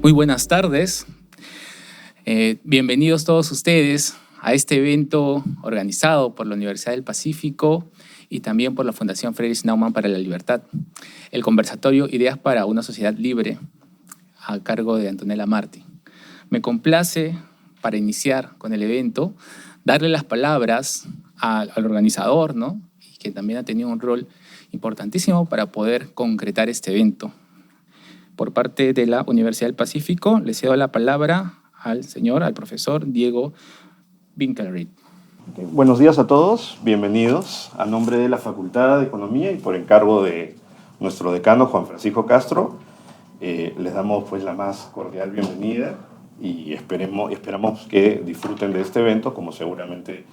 Muy buenas tardes. Bienvenidos todos ustedes a este evento organizado por la Universidad del Pacífico y también por la Fundación Friedrich Naumann para la Libertad, el conversatorio Ideas para una Sociedad Libre, a cargo de Antonella Marti. Me complace, para iniciar con el evento, darle las palabras al organizador, ¿no? Y que también ha tenido un rol importantísimo para poder concretar este evento. Por parte de la Universidad del Pacífico, le cedo la palabra al profesor Diego Winkelried. Buenos días a todos, bienvenidos. A nombre de la Facultad de Economía y por encargo de nuestro decano Juan Francisco Castro, les damos pues la más cordial bienvenida y esperamos que disfruten de este evento, como seguramente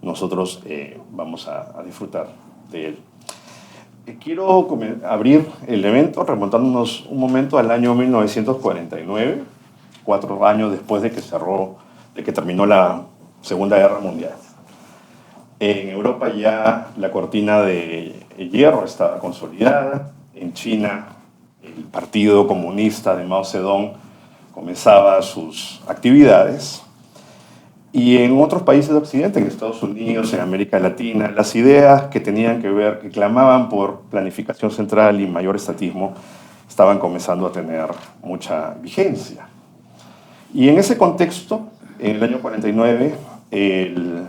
nosotros vamos a disfrutar de él. Quiero abrir el evento remontándonos un momento al año 1949, 4 años después de que terminó la Segunda Guerra Mundial. En Europa ya la cortina de hierro estaba consolidada. En China, el Partido Comunista de Mao Zedong comenzaba sus actividades. Y en otros países de Occidente, en Estados Unidos, en América Latina, las ideas que tenían que ver, que clamaban por planificación central y mayor estatismo, estaban comenzando a tener mucha vigencia. Y en ese contexto, en el año 49, el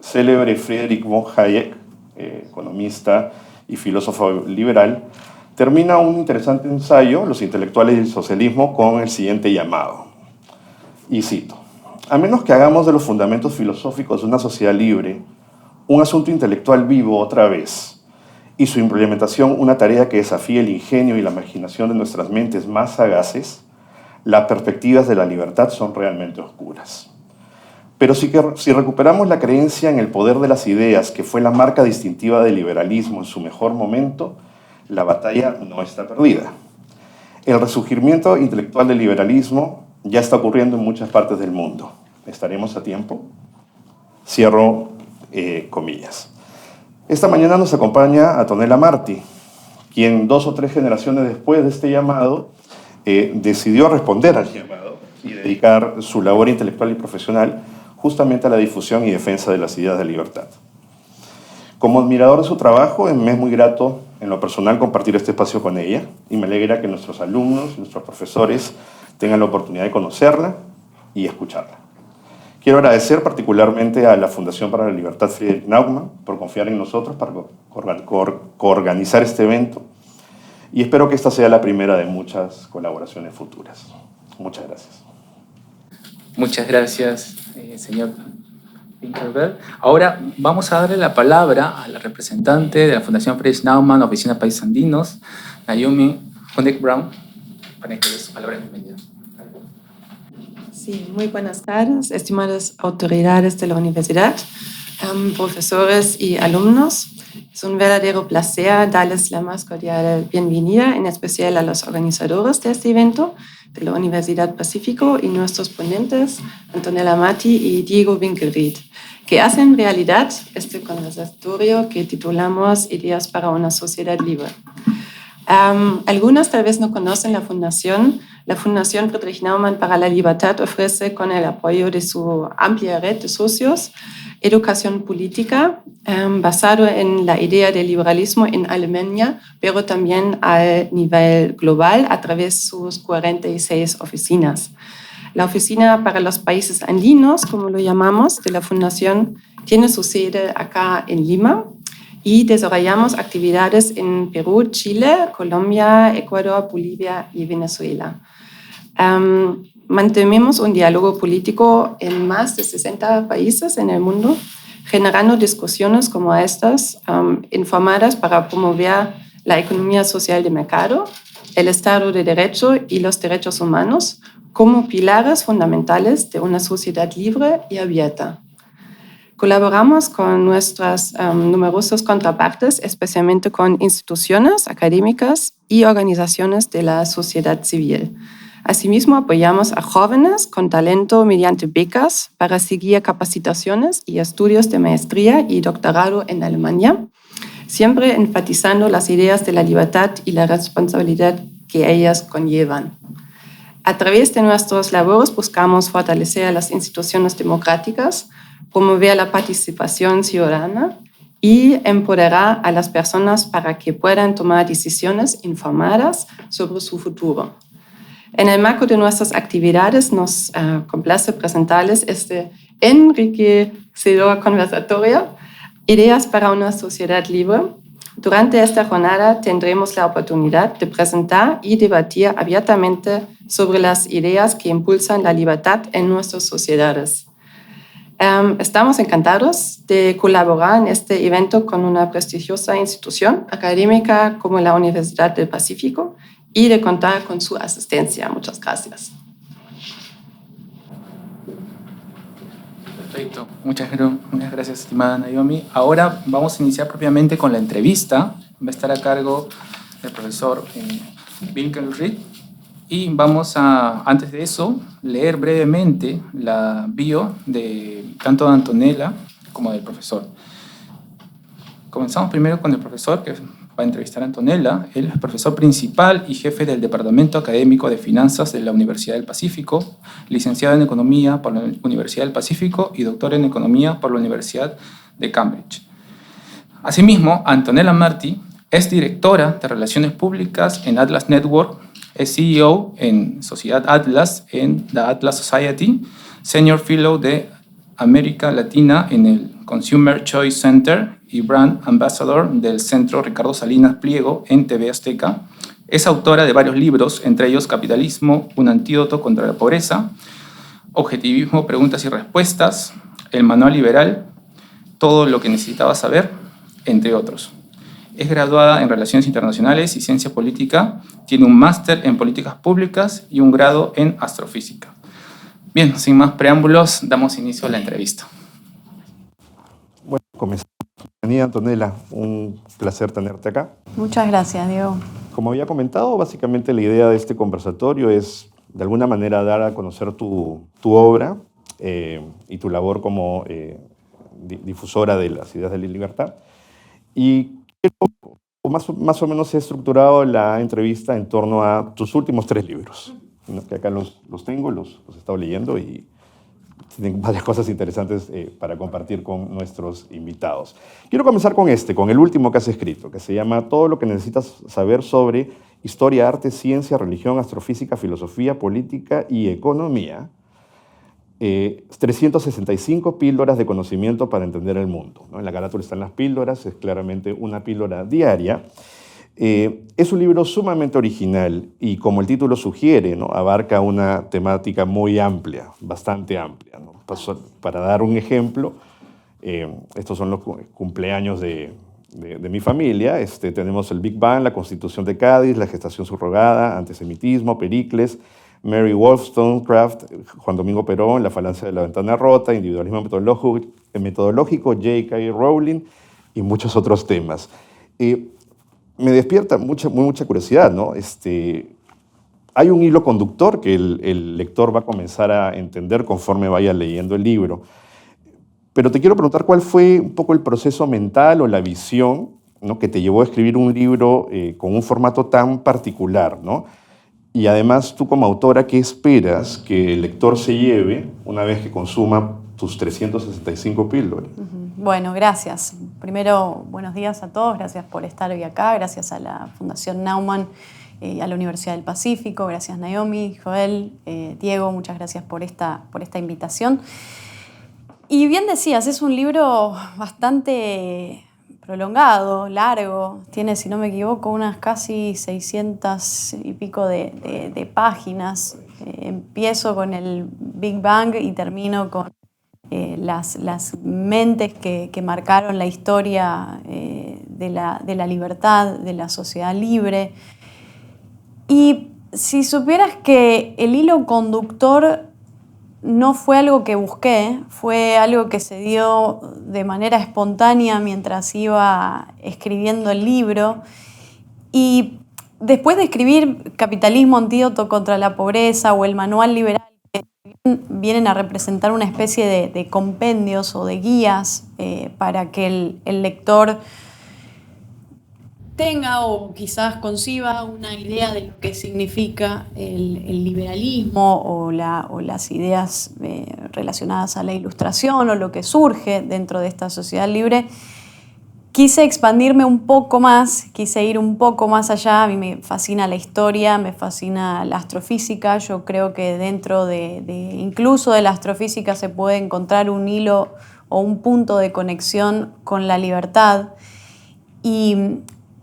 célebre Friedrich von Hayek, economista y filósofo liberal, termina un interesante ensayo, Los intelectuales y el socialismo, con el siguiente llamado. Y cito: a menos que hagamos de los fundamentos filosóficos de una sociedad libre un asunto intelectual vivo otra vez, y su implementación una tarea que desafíe el ingenio y la imaginación de nuestras mentes más sagaces, las perspectivas de la libertad son realmente oscuras. Pero si recuperamos la creencia en el poder de las ideas, que fue la marca distintiva del liberalismo en su mejor momento, la batalla no está perdida. El resurgimiento intelectual del liberalismo ya está ocurriendo en muchas partes del mundo. ¿Estaremos a tiempo? Cierro comillas. Esta mañana nos acompaña Antonella Marti, quien 2 o 3 generaciones después de este llamado decidió responder al llamado y dedicar su labor intelectual y profesional justamente a la difusión y defensa de las ideas de libertad. Como admirador de su trabajo, me es muy grato en lo personal compartir este espacio con ella y me alegra que nuestros alumnos, nuestros profesores tengan la oportunidad de conocerla y escucharla. Quiero agradecer particularmente a la Fundación para la Libertad Friedrich Naumann por confiar en nosotros para coorganizar este evento y espero que esta sea la primera de muchas colaboraciones futuras. Muchas gracias. Muchas gracias, señor Winkelried. Ahora vamos a darle la palabra a la representante de la Fundación Friedrich Naumann, Oficina de Países Andinos, Naomi Honeck-Brown, para que les palabras bienvenidas. Sí, muy buenas tardes, estimadas autoridades de la universidad, profesores y alumnos. Es un verdadero placer darles la más cordial bienvenida, en especial a los organizadores de este evento, de la Universidad Pacífico, y nuestros ponentes, Antonella Marti y Diego Winkelried, que hacen realidad este conversatorio que titulamos Ideas para una Sociedad Libre. Algunos tal vez no conocen la Fundación. La Fundación Friedrich Naumann para la Libertad ofrece, con el apoyo de su amplia red de socios, educación política basado en la idea del liberalismo en Alemania, pero también a nivel global a través de sus 46 oficinas. La Oficina para los Países Andinos, como lo llamamos, de la Fundación, tiene su sede acá en Lima, y desarrollamos actividades en Perú, Chile, Colombia, Ecuador, Bolivia y Venezuela. Mantenemos un diálogo político en más de 60 países en el mundo, generando discusiones como estas, informadas para promover la economía social de mercado, el Estado de Derecho y los derechos humanos como pilares fundamentales de una sociedad libre y abierta. Colaboramos con nuestras numerosas contrapartes, especialmente con instituciones académicas y organizaciones de la sociedad civil. Asimismo, apoyamos a jóvenes con talento mediante becas para seguir capacitaciones y estudios de maestría y doctorado en Alemania, siempre enfatizando las ideas de la libertad y la responsabilidad que ellas conllevan. A través de nuestros labores buscamos fortalecer las instituciones democráticas, promover la participación ciudadana y empoderar a las personas para que puedan tomar decisiones informadas sobre su futuro. En el marco de nuestras actividades nos complace presentarles este enriquecedor conversatorio, Ideas para una sociedad libre. Durante esta jornada tendremos la oportunidad de presentar y debatir abiertamente sobre las ideas que impulsan la libertad en nuestras sociedades. Estamos encantados de colaborar en este evento con una prestigiosa institución académica como la Universidad del Pacífico y de contar con su asistencia. Muchas gracias. Perfecto. Muchas gracias, estimada Naomi. Ahora vamos a iniciar propiamente con la entrevista. Va a estar a cargo del profesor Winkelried. Y vamos a, antes de eso, leer brevemente la bio de tanto de Antonella como del profesor. Comenzamos primero con el profesor, que va a entrevistar a Antonella. Él es profesor principal y jefe del Departamento Académico de Finanzas de la Universidad del Pacífico, licenciado en Economía por la Universidad del Pacífico y doctor en Economía por la Universidad de Cambridge. Asimismo, Antonella Marti es directora de Relaciones Públicas en Atlas Network, es CEO en Sociedad Atlas en The Atlas Society, Senior Fellow de América Latina en el Consumer Choice Center y Brand Ambassador del Centro Ricardo Salinas Pliego en TV Azteca. Es autora de varios libros, entre ellos Capitalismo, un antídoto contra la pobreza, Objetivismo, preguntas y respuestas, El Manual Liberal, Todo lo que necesitaba saber, entre otros. Es graduada en Relaciones Internacionales y Ciencia Política, tiene un máster en Políticas Públicas y un grado en Astrofísica. Bien, sin más preámbulos, damos inicio a la entrevista. Bueno, comenzamos. Bienvenida, Antonella, un placer tenerte acá. Muchas gracias, Diego. Como había comentado, básicamente la idea de este conversatorio es, de alguna manera, dar a conocer tu obra y tu labor como difusora de las ideas de la libertad. Y más o menos he estructurado la entrevista en torno a tus últimos 3 libros, ¿no? Que acá los tengo, los he estado leyendo y tienen varias cosas interesantes para compartir con nuestros invitados. Quiero comenzar con el último que has escrito, que se llama Todo lo que necesitas saber sobre historia, arte, ciencia, religión, astrofísica, filosofía, política y economía. 365 píldoras de conocimiento para entender el mundo, ¿no? En la carátula están las píldoras, es claramente una píldora diaria. Es un libro sumamente original y, como el título sugiere, ¿no? Abarca una temática muy amplia, bastante amplia, ¿no? Para dar un ejemplo, estos son los cumpleaños de mi familia. Tenemos el Big Bang, la Constitución de Cádiz, la gestación subrogada, antisemitismo, Pericles, Mary Wollstonecraft, Juan Domingo Perón, la falacia de la ventana rota, individualismo metodológico, J.K. Rowling y muchos otros temas. Me despierta mucha curiosidad, ¿no? Hay un hilo conductor que el lector va a comenzar a entender conforme vaya leyendo el libro. Pero te quiero preguntar cuál fue un poco el proceso mental o la visión, ¿no? Que te llevó a escribir un libro con un formato tan particular, ¿no? Y además, tú como autora, ¿qué esperas que el lector se lleve una vez que consuma tus 365 píldoras? Bueno, gracias. Primero, buenos días a todos. Gracias por estar hoy acá. Gracias a la Fundación Naumann, a la Universidad del Pacífico. Gracias, Naomi, Joel, Diego. Muchas gracias por esta invitación. Y bien decías, es un libro bastante prolongado, largo, tiene, si no me equivoco, unas casi 600 y pico de páginas. Empiezo con el Big Bang y termino con las mentes que marcaron la historia de la libertad, de la sociedad libre. Y si supieras que el hilo conductor no fue algo que busqué, fue algo que se dio de manera espontánea mientras iba escribiendo el libro. Y después de escribir Capitalismo, antídoto contra la pobreza o El Manual Liberal, que vienen a representar una especie de compendios o de guías para que el lector tenga o quizás conciba una idea de lo que significa el liberalismo o las ideas relacionadas a la ilustración o lo que surge dentro de esta sociedad libre, quise expandirme un poco más, quise ir un poco más allá. A mí me fascina la historia, me fascina la astrofísica. Yo creo que dentro de incluso de la astrofísica se puede encontrar un hilo o un punto de conexión con la libertad. Y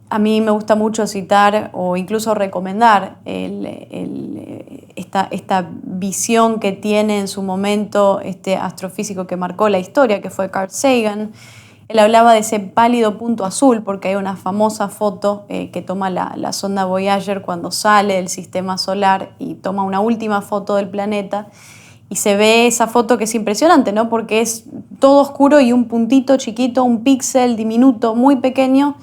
a mí me gusta mucho citar o incluso recomendar esta visión que tiene en su momento este astrofísico que marcó la historia, que fue Carl Sagan. Él hablaba de ese pálido punto azul porque hay una famosa foto que toma la sonda Voyager cuando sale del sistema solar y toma una última foto del planeta. Y se ve esa foto que es impresionante, ¿no? Porque es todo oscuro y un puntito chiquito, un píxel diminuto, muy pequeño.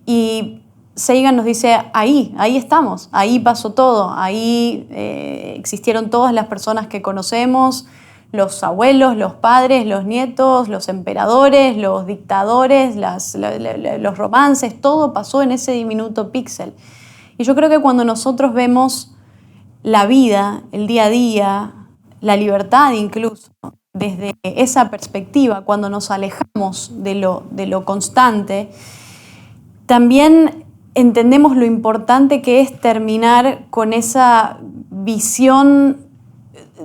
Y Sagan nos dice, ahí estamos, ahí pasó todo, ahí existieron todas las personas que conocemos, los abuelos, los padres, los nietos, los emperadores, los dictadores, los romances, todo pasó en ese diminuto píxel. Y yo creo que cuando nosotros vemos la vida, el día a día, la libertad incluso, desde esa perspectiva, cuando nos alejamos de lo constante, también entendemos lo importante que es terminar con esa visión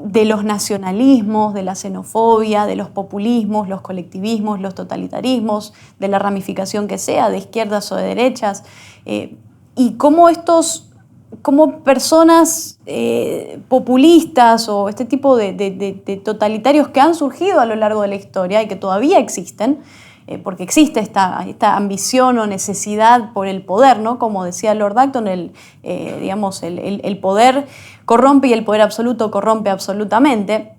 de los nacionalismos, de la xenofobia, de los populismos, los colectivismos, los totalitarismos, de la ramificación que sea, de izquierdas o de derechas, y cómo personas populistas o este tipo de totalitarios que han surgido a lo largo de la historia y que todavía existen, porque existe esta ambición o necesidad por el poder, ¿no? Como decía Lord Acton, el poder corrompe y el poder absoluto corrompe absolutamente.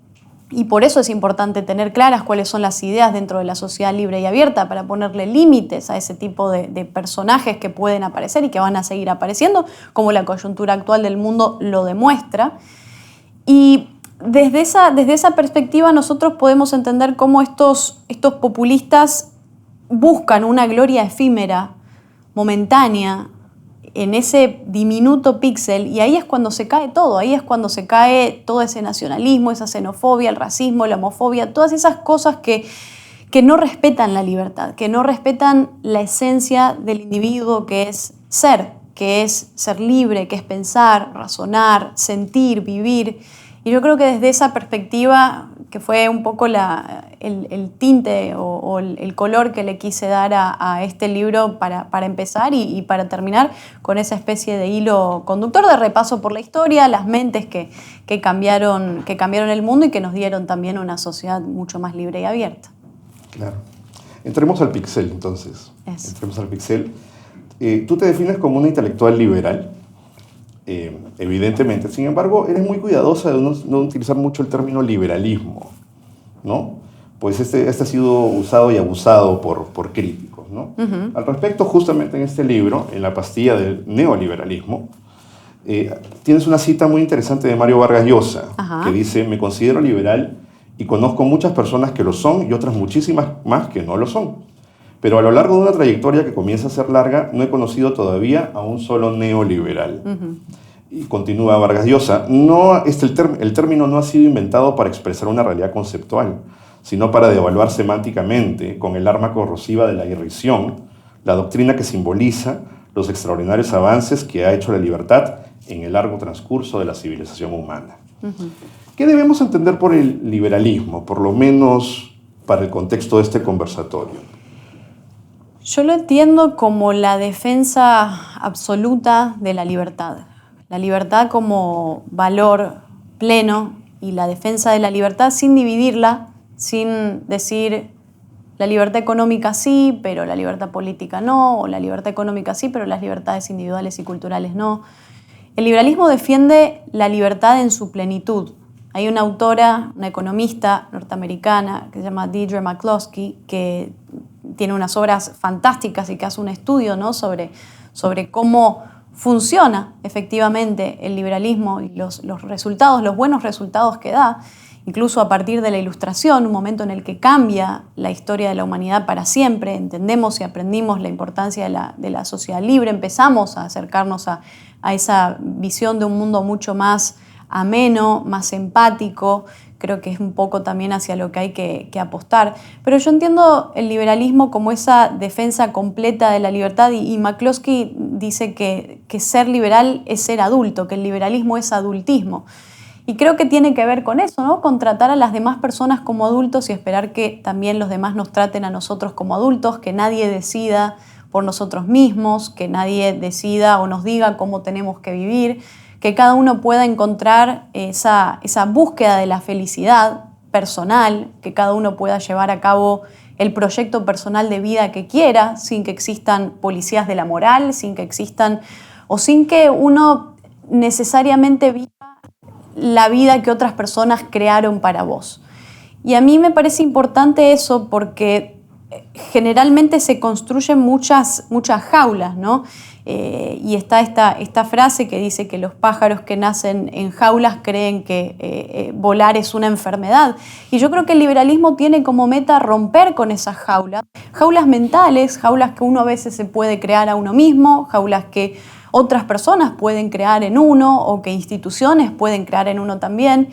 Y por eso es importante tener claras cuáles son las ideas dentro de la sociedad libre y abierta para ponerle límites a ese tipo de personajes que pueden aparecer y que van a seguir apareciendo, como la coyuntura actual del mundo lo demuestra. Y desde esa perspectiva nosotros podemos entender cómo estos populistas buscan una gloria efímera, momentánea, en ese diminuto píxel, y ahí es cuando se cae todo, ahí es cuando se cae todo ese nacionalismo, esa xenofobia, el racismo, la homofobia, todas esas cosas que no respetan la libertad, que no respetan la esencia del individuo que es ser libre, que es pensar, razonar, sentir, vivir. Y yo creo que desde esa perspectiva, que fue un poco el tinte o el color que le quise dar a este libro para empezar y para terminar con esa especie de hilo conductor de repaso por la historia, las mentes que cambiaron el mundo y que nos dieron también una sociedad mucho más libre y abierta. Claro. Entremos al pixel, entonces. Eso. Entremos al pixel. Tú te defines como una intelectual liberal, evidentemente. Sin embargo, eres muy cuidadosa de no utilizar mucho el término liberalismo, ¿no? Pues este ha sido usado y abusado por críticos, ¿no? Uh-huh. Al respecto, justamente en este libro, en la pastilla del neoliberalismo, tienes una cita muy interesante de Mario Vargas Llosa, uh-huh, que dice: me considero liberal y conozco muchas personas que lo son y otras muchísimas más que no lo son. Pero a lo largo de una trayectoria que comienza a ser larga, no he conocido todavía a un solo neoliberal. Uh-huh. Y continúa Vargas Llosa: el término no ha sido inventado para expresar una realidad conceptual, sino para devaluar semánticamente, con el arma corrosiva de la irrisión, la doctrina que simboliza los extraordinarios avances que ha hecho la libertad en el largo transcurso de la civilización humana. Uh-huh. ¿Qué debemos entender por el liberalismo, por lo menos para el contexto de este conversatorio? Yo lo entiendo como la defensa absoluta de la libertad. La libertad como valor pleno y la defensa de la libertad sin dividirla, sin decir la libertad económica sí, pero la libertad política no, o la libertad económica sí, pero las libertades individuales y culturales no. El liberalismo defiende la libertad en su plenitud. Hay una autora, una economista norteamericana que se llama Deirdre McCloskey, que tiene unas obras fantásticas y que hace un estudio, ¿no?, sobre cómo funciona efectivamente el liberalismo y los resultados, los buenos resultados que da. incluso a partir de la Ilustración, un momento en el que cambia la historia de la humanidad para siempre, entendemos y aprendimos la importancia de la sociedad libre, empezamos a acercarnos a esa visión de un mundo mucho más ameno, más empático. Creo que es un poco también hacia lo que hay que apostar. Pero yo entiendo el liberalismo como esa defensa completa de la libertad y McCloskey dice que ser liberal es ser adulto, que el liberalismo es adultismo. Y creo que tiene que ver con eso, ¿no? Con tratar a las demás personas como adultos y esperar que también los demás nos traten a nosotros como adultos, que nadie decida por nosotros mismos, que nadie decida o nos diga cómo tenemos que vivir, que cada uno pueda encontrar esa búsqueda de la felicidad personal, que cada uno pueda llevar a cabo el proyecto personal de vida que quiera, sin que existan policías de la moral, sin que existan o sin que uno necesariamente viva la vida que otras personas crearon para vos. Y a mí me parece importante eso porque generalmente se construyen muchas jaulas, ¿no? Y está esta frase que dice que los pájaros que nacen en jaulas creen que volar es una enfermedad. Y yo creo que el liberalismo tiene como meta romper con esas jaulas mentales, jaulas que uno a veces se puede crear a uno mismo, jaulas que otras personas pueden crear en uno o que instituciones pueden crear en uno también.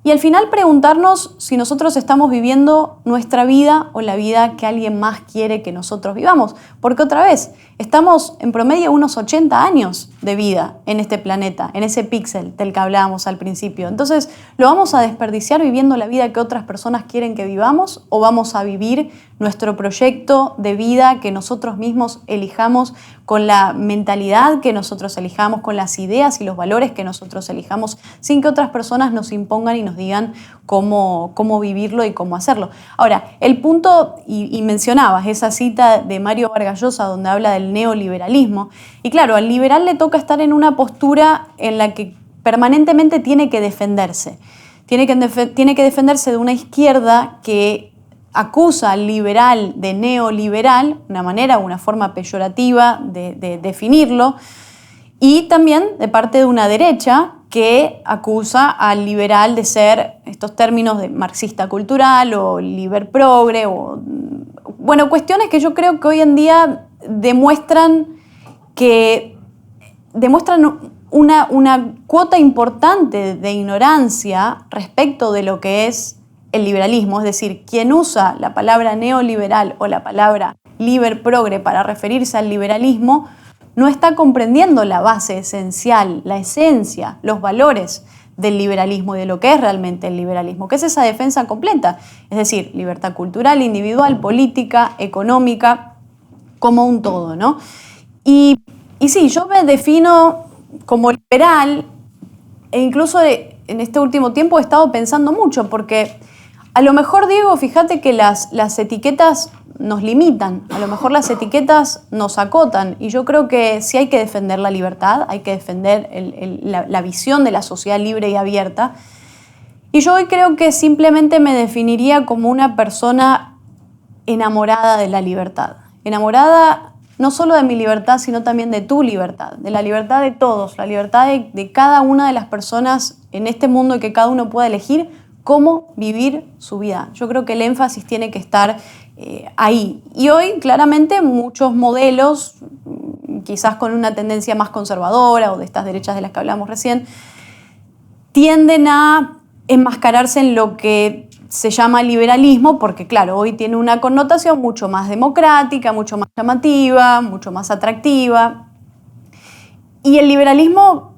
Y al final preguntarnos si nosotros estamos viviendo nuestra vida o la vida que alguien más quiere que nosotros vivamos. Porque otra vez, estamos en promedio unos 80 años de vida en este planeta, en ese píxel del que hablábamos al principio. Entonces, ¿lo vamos a desperdiciar viviendo la vida que otras personas quieren que vivamos o vamos a vivir nuestro proyecto de vida que nosotros mismos elijamos con la mentalidad que nosotros elijamos, con las ideas y los valores que nosotros elijamos, sin que otras personas nos impongan y nos digan cómo vivirlo y cómo hacerlo? Ahora, el punto, y mencionabas esa cita de Mario Vargas Llosa donde habla del neoliberalismo, y claro, al liberal le toca estar en una postura en la que permanentemente tiene que defenderse. Tiene que defenderse de una izquierda que acusa al liberal de neoliberal, una forma peyorativa de definirlo, y también de parte de una derecha que acusa al liberal de ser estos términos de marxista cultural o liberprogre, o bueno, cuestiones que yo creo que hoy en día demuestran una cuota importante de ignorancia respecto de lo que es el liberalismo, es decir, quien usa la palabra neoliberal o la palabra liberprogre para referirse al liberalismo no está comprendiendo la base esencial, la esencia, los valores del liberalismo y de lo que es realmente el liberalismo, que es esa defensa completa, es decir, libertad cultural, individual, política, económica, como un todo, ¿no? Y sí, yo me defino como liberal e incluso en este último tiempo he estado pensando mucho porque a lo mejor, Diego, fíjate que las etiquetas nos limitan, a lo mejor las etiquetas nos acotan y yo creo que sí hay que defender la libertad, hay que defender la visión de la sociedad libre y abierta. Y yo hoy creo que simplemente me definiría como una persona enamorada de la libertad, enamorada no solo de mi libertad, sino también de tu libertad, de la libertad de todos, la libertad de cada una de las personas en este mundo y que cada uno pueda elegir cómo vivir su vida. Yo creo que el énfasis tiene que estar ahí. Y hoy, claramente, muchos modelos, quizás con una tendencia más conservadora o de estas derechas de las que hablamos recién, tienden a enmascararse en lo que se llama liberalismo, porque claro, hoy tiene una connotación mucho más democrática, mucho más llamativa, mucho más atractiva. Y el liberalismo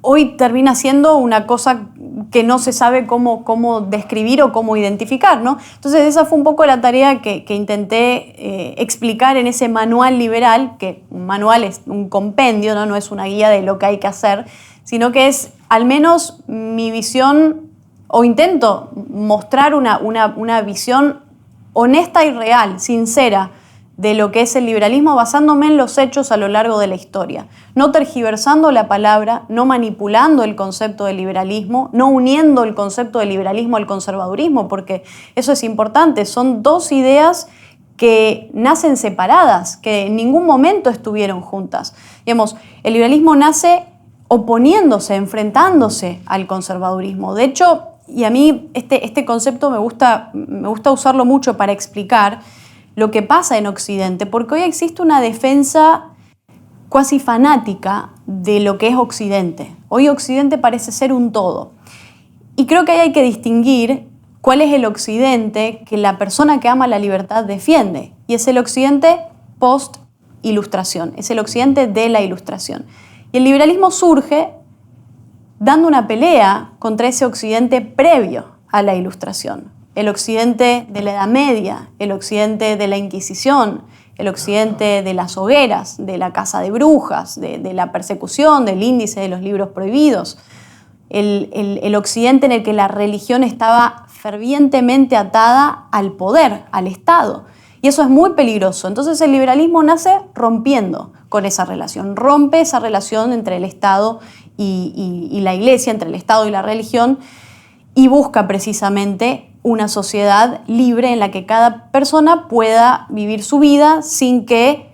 hoy termina siendo una cosa que no se sabe cómo describir o cómo identificar, ¿no? Entonces esa fue un poco la tarea que intenté explicar en ese manual liberal, que un manual es un compendio, ¿no? No es una guía de lo que hay que hacer, sino que es al menos mi visión, o intento mostrar una visión honesta y real, sincera, de lo que es el liberalismo basándome en los hechos a lo largo de la historia, no tergiversando la palabra, no manipulando el concepto de liberalismo, no uniendo el concepto de liberalismo al conservadurismo, porque eso es importante, son dos ideas que nacen separadas, que en ningún momento estuvieron juntas. Digamos, el liberalismo nace oponiéndose, enfrentándose al conservadurismo. De hecho, Y a mí este concepto me gusta usarlo mucho para explicar lo que pasa en Occidente, porque hoy existe una defensa cuasi fanática de lo que es Occidente. Hoy Occidente parece ser un todo. Y creo que ahí hay que distinguir cuál es el Occidente que la persona que ama la libertad defiende. Y es el Occidente post-ilustración, es el Occidente de la ilustración. Y el liberalismo surge dando una pelea contra ese Occidente previo a la Ilustración. El Occidente de la Edad Media, el Occidente de la Inquisición, el Occidente de las hogueras, de la caza de brujas, de la persecución, del índice de los libros prohibidos. El Occidente en el que la religión estaba fervientemente atada al poder, al Estado. Y eso es muy peligroso. Entonces el liberalismo nace rompiendo con esa relación, rompe esa relación entre el Estado y la Iglesia, entre el Estado y la religión, y busca precisamente una sociedad libre en la que cada persona pueda vivir su vida sin que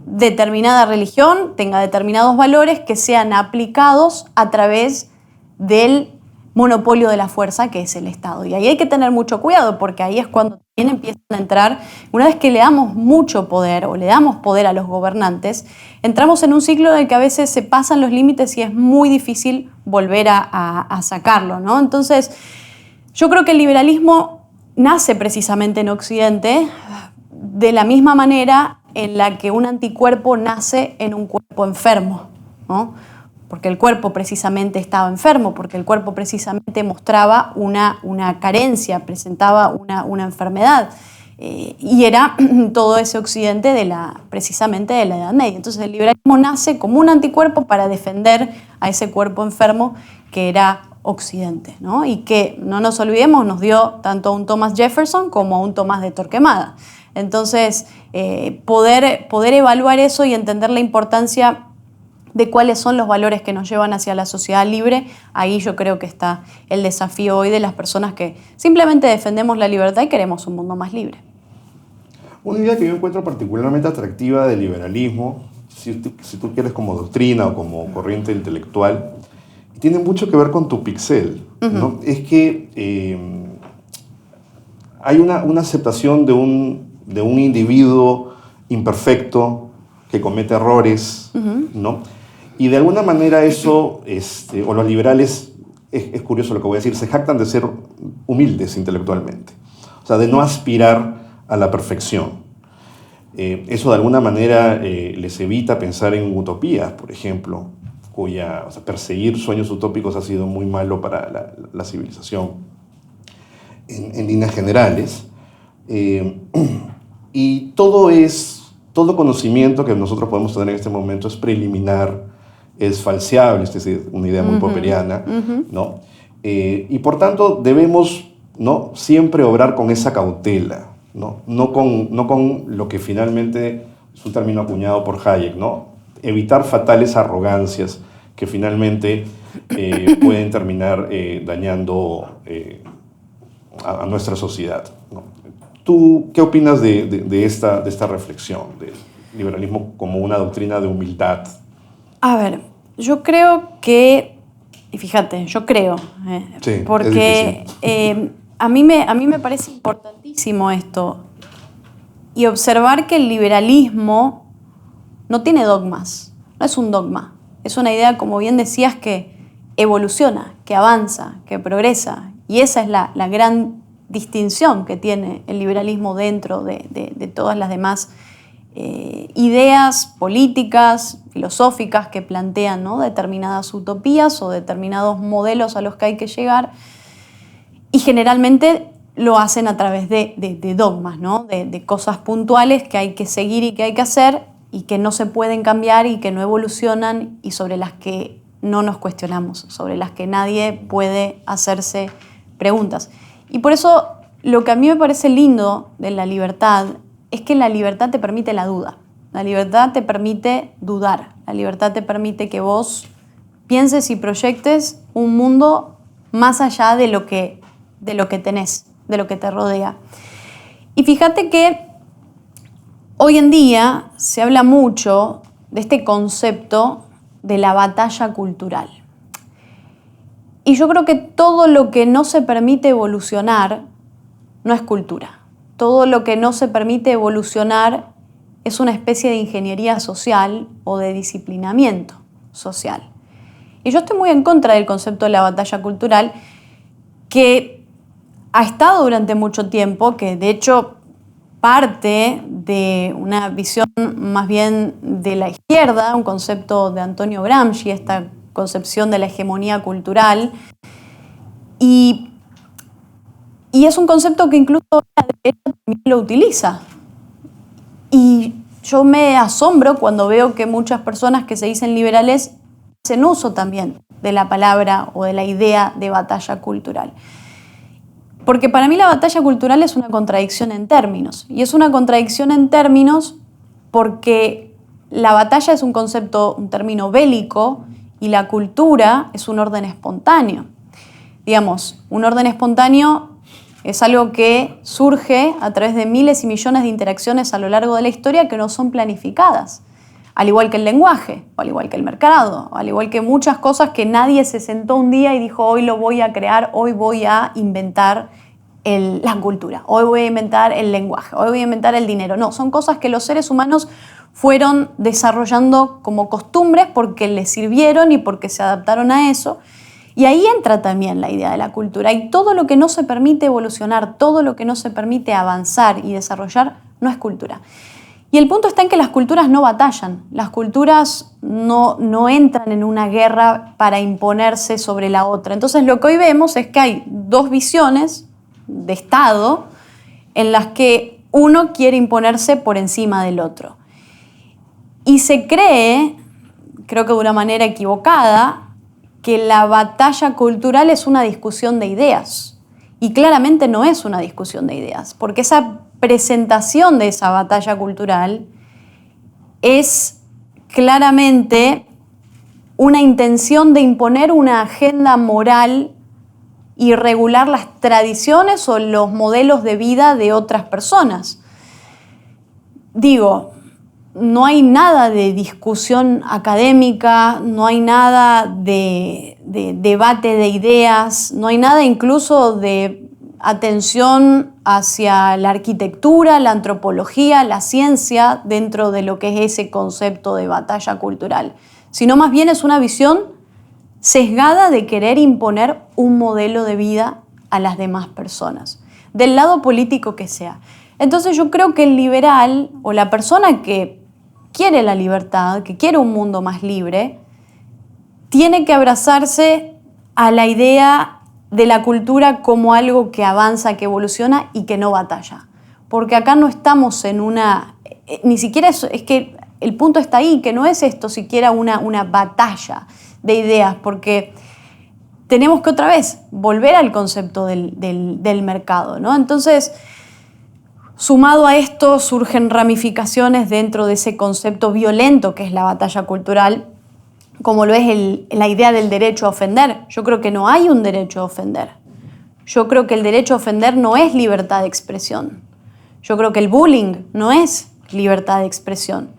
determinada religión tenga determinados valores que sean aplicados a través del monopolio de la fuerza que es el Estado. Y ahí hay que tener mucho cuidado, porque ahí es cuando también empiezan a entrar, una vez que le damos mucho poder o le damos poder a los gobernantes, entramos en un ciclo en el que a veces se pasan los límites y es muy difícil volver a sacarlo, ¿no? Entonces, yo creo que el liberalismo nace precisamente en Occidente de la misma manera en la que un anticuerpo nace en un cuerpo enfermo, ¿no? Porque el cuerpo precisamente estaba enfermo, porque el cuerpo precisamente mostraba una carencia, presentaba una enfermedad. Y era todo ese Occidente precisamente de la Edad Media. Entonces el liberalismo nace como un anticuerpo para defender a ese cuerpo enfermo que era Occidente, ¿no? Y que, no nos olvidemos, nos dio tanto a un Thomas Jefferson como a un Tomás de Torquemada. Entonces, poder evaluar eso y entender la importancia de cuáles son los valores que nos llevan hacia la sociedad libre, ahí yo creo que está el desafío hoy de las personas que simplemente defendemos la libertad y queremos un mundo más libre. Una idea que yo encuentro particularmente atractiva del liberalismo, si tú quieres como doctrina o como corriente intelectual, tiene mucho que ver con tu pixel, ¿no? Es que hay una aceptación de un individuo imperfecto que comete errores, ¿no? Y de alguna manera eso, o los liberales, es curioso lo que voy a decir, se jactan de ser humildes intelectualmente, o sea, de no aspirar a la perfección. Eso de alguna manera les evita pensar en utopías, por ejemplo, perseguir sueños utópicos ha sido muy malo para la civilización en líneas generales. Y todo conocimiento que nosotros podemos tener en este momento es preliminar, es falseable, es decir, una idea muy popperiana, ¿no? Y por tanto debemos, ¿no?, siempre obrar con esa cautela, no con lo que finalmente es un término acuñado por Hayek, ¿no? Evitar fatales arrogancias que finalmente pueden terminar dañando a nuestra sociedad, ¿no? ¿Tú qué opinas de esta reflexión del liberalismo como una doctrina de humildad? A ver, yo creo que, y fíjate, yo creo, sí, porque a mí me parece importantísimo esto y observar que el liberalismo no tiene dogmas, no es un dogma, es una idea, como bien decías, que evoluciona, que avanza, que progresa, y esa es la gran distinción que tiene el liberalismo dentro de todas las demás ideas políticas, filosóficas que plantean, ¿no?, determinadas utopías o determinados modelos a los que hay que llegar, y generalmente lo hacen a través de dogmas, ¿no?, de cosas puntuales que hay que seguir y que hay que hacer y que no se pueden cambiar y que no evolucionan y sobre las que no nos cuestionamos, sobre las que nadie puede hacerse preguntas. Y por eso lo que a mí me parece lindo de la libertad es que la libertad te permite la duda. La libertad te permite dudar. La libertad te permite que vos pienses y proyectes un mundo más allá de lo que tenés, de lo que te rodea. Y fíjate que hoy en día se habla mucho de este concepto de la batalla cultural. Y yo creo que todo lo que no se permite evolucionar no es cultura. Todo lo que no se permite evolucionar es una especie de ingeniería social o de disciplinamiento social. Y yo estoy muy en contra del concepto de la batalla cultural, que ha estado durante mucho tiempo, que de hecho parte de una visión más bien de la izquierda, un concepto de Antonio Gramsci, esta concepción de la hegemonía cultural, y es un concepto que incluso la derecha también lo utiliza. Y yo me asombro cuando veo que muchas personas que se dicen liberales hacen uso también de la palabra o de la idea de batalla cultural. Porque para mí la batalla cultural es una contradicción en términos. Y es una contradicción en términos porque la batalla es un concepto, un término bélico, y la cultura es un orden espontáneo. Digamos, un orden espontáneo es algo que surge a través de miles y millones de interacciones a lo largo de la historia que no son planificadas. Al igual que el lenguaje, o al igual que el mercado, o al igual que muchas cosas que nadie se sentó un día y dijo hoy lo voy a crear, hoy voy a inventar la cultura, hoy voy a inventar el lenguaje, hoy voy a inventar el dinero. No, son cosas que los seres humanos fueron desarrollando como costumbres porque les sirvieron y porque se adaptaron a eso. Y ahí entra también la idea de la cultura. Y todo lo que no se permite evolucionar, todo lo que no se permite avanzar y desarrollar, no es cultura. Y el punto está en que las culturas no batallan. Las culturas no entran en una guerra para imponerse sobre la otra. Entonces lo que hoy vemos es que hay dos visiones de Estado en las que uno quiere imponerse por encima del otro. Y se cree, creo que de una manera equivocada, que la batalla cultural es una discusión de ideas. Y claramente no es una discusión de ideas, porque esa presentación de esa batalla cultural es claramente una intención de imponer una agenda moral y regular las tradiciones o los modelos de vida de otras personas. Digo, no hay nada de discusión académica, no hay nada de debate de ideas, no hay nada incluso de atención hacia la arquitectura, la antropología, la ciencia dentro de lo que es ese concepto de batalla cultural, sino más bien es una visión sesgada de querer imponer un modelo de vida a las demás personas, del lado político que sea. Entonces yo creo que el liberal o la persona que quiere la libertad, que quiere un mundo más libre, tiene que abrazarse a la idea de la cultura como algo que avanza, que evoluciona y que no batalla. Porque acá no estamos en una... Ni siquiera es que el punto está ahí, que no es esto siquiera una batalla de ideas, porque tenemos que otra vez volver al concepto del mercado, ¿no? Entonces, sumado a esto surgen ramificaciones dentro de ese concepto violento que es la batalla cultural, como lo es la idea del derecho a ofender. Yo creo que no hay un derecho a ofender. Yo creo que el derecho a ofender no es libertad de expresión. Yo creo que el bullying no es libertad de expresión.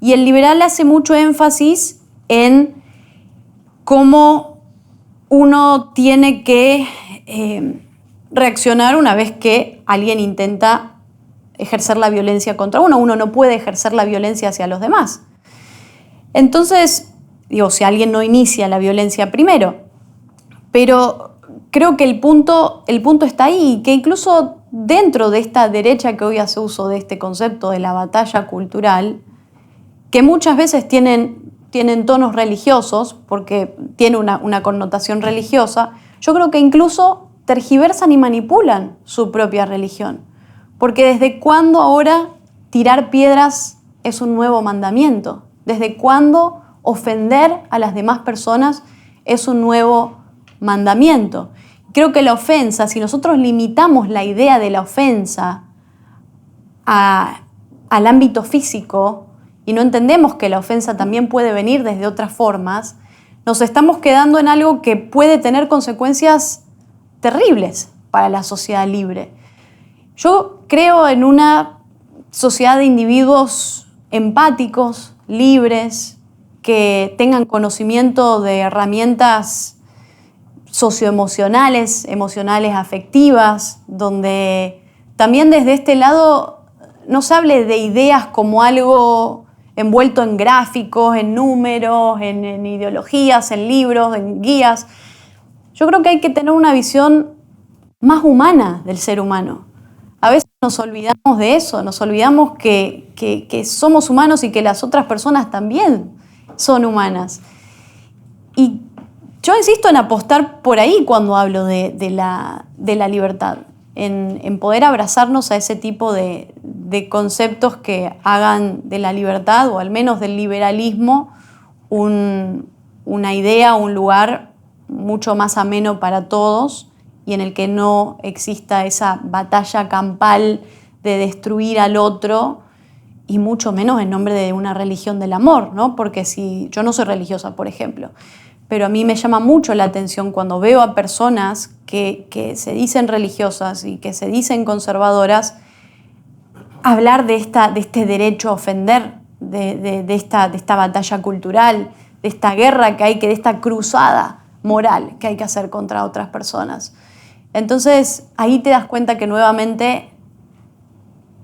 Y el liberal hace mucho énfasis en cómo uno tiene que reaccionar una vez que alguien intenta ejercer la violencia contra uno. Uno no puede ejercer la violencia hacia los demás. Entonces, digo, si alguien no inicia la violencia primero, pero creo que el punto está ahí, que incluso dentro de esta derecha que hoy hace uso de este concepto de la batalla cultural, que muchas veces tienen tonos religiosos, porque tiene una connotación religiosa, yo creo que incluso tergiversan y manipulan su propia religión. Porque ¿desde cuándo ahora tirar piedras es un nuevo mandamiento? ¿Desde cuándo ofender a las demás personas es un nuevo mandamiento? Creo que la ofensa, si nosotros limitamos la idea de la ofensa al ámbito físico y no entendemos que la ofensa también puede venir desde otras formas, nos estamos quedando en algo que puede tener consecuencias terribles para la sociedad libre. Yo creo en una sociedad de individuos empáticos, libres, que tengan conocimiento de herramientas socioemocionales, emocionales afectivas, donde también desde este lado no se hable de ideas como algo envuelto en gráficos, en números, en ideologías, en libros, en guías. Yo creo que hay que tener una visión más humana del ser humano. A veces nos olvidamos de eso, nos olvidamos que somos humanos y que las otras personas también son humanas. Y yo insisto en apostar por ahí cuando hablo de la libertad, en poder abrazarnos a ese tipo de conceptos que hagan de la libertad, o al menos del liberalismo, una idea, un lugar mucho más ameno para todos, y en el que no exista esa batalla campal de destruir al otro, y mucho menos en nombre de una religión del amor, ¿no? Porque si yo no soy religiosa, por ejemplo, pero a mí me llama mucho la atención cuando veo a personas que se dicen religiosas y que se dicen conservadoras hablar de este derecho a ofender, de esta batalla cultural, de esta guerra de esta cruzada moral que hay que hacer contra otras personas. Entonces, ahí te das cuenta que nuevamente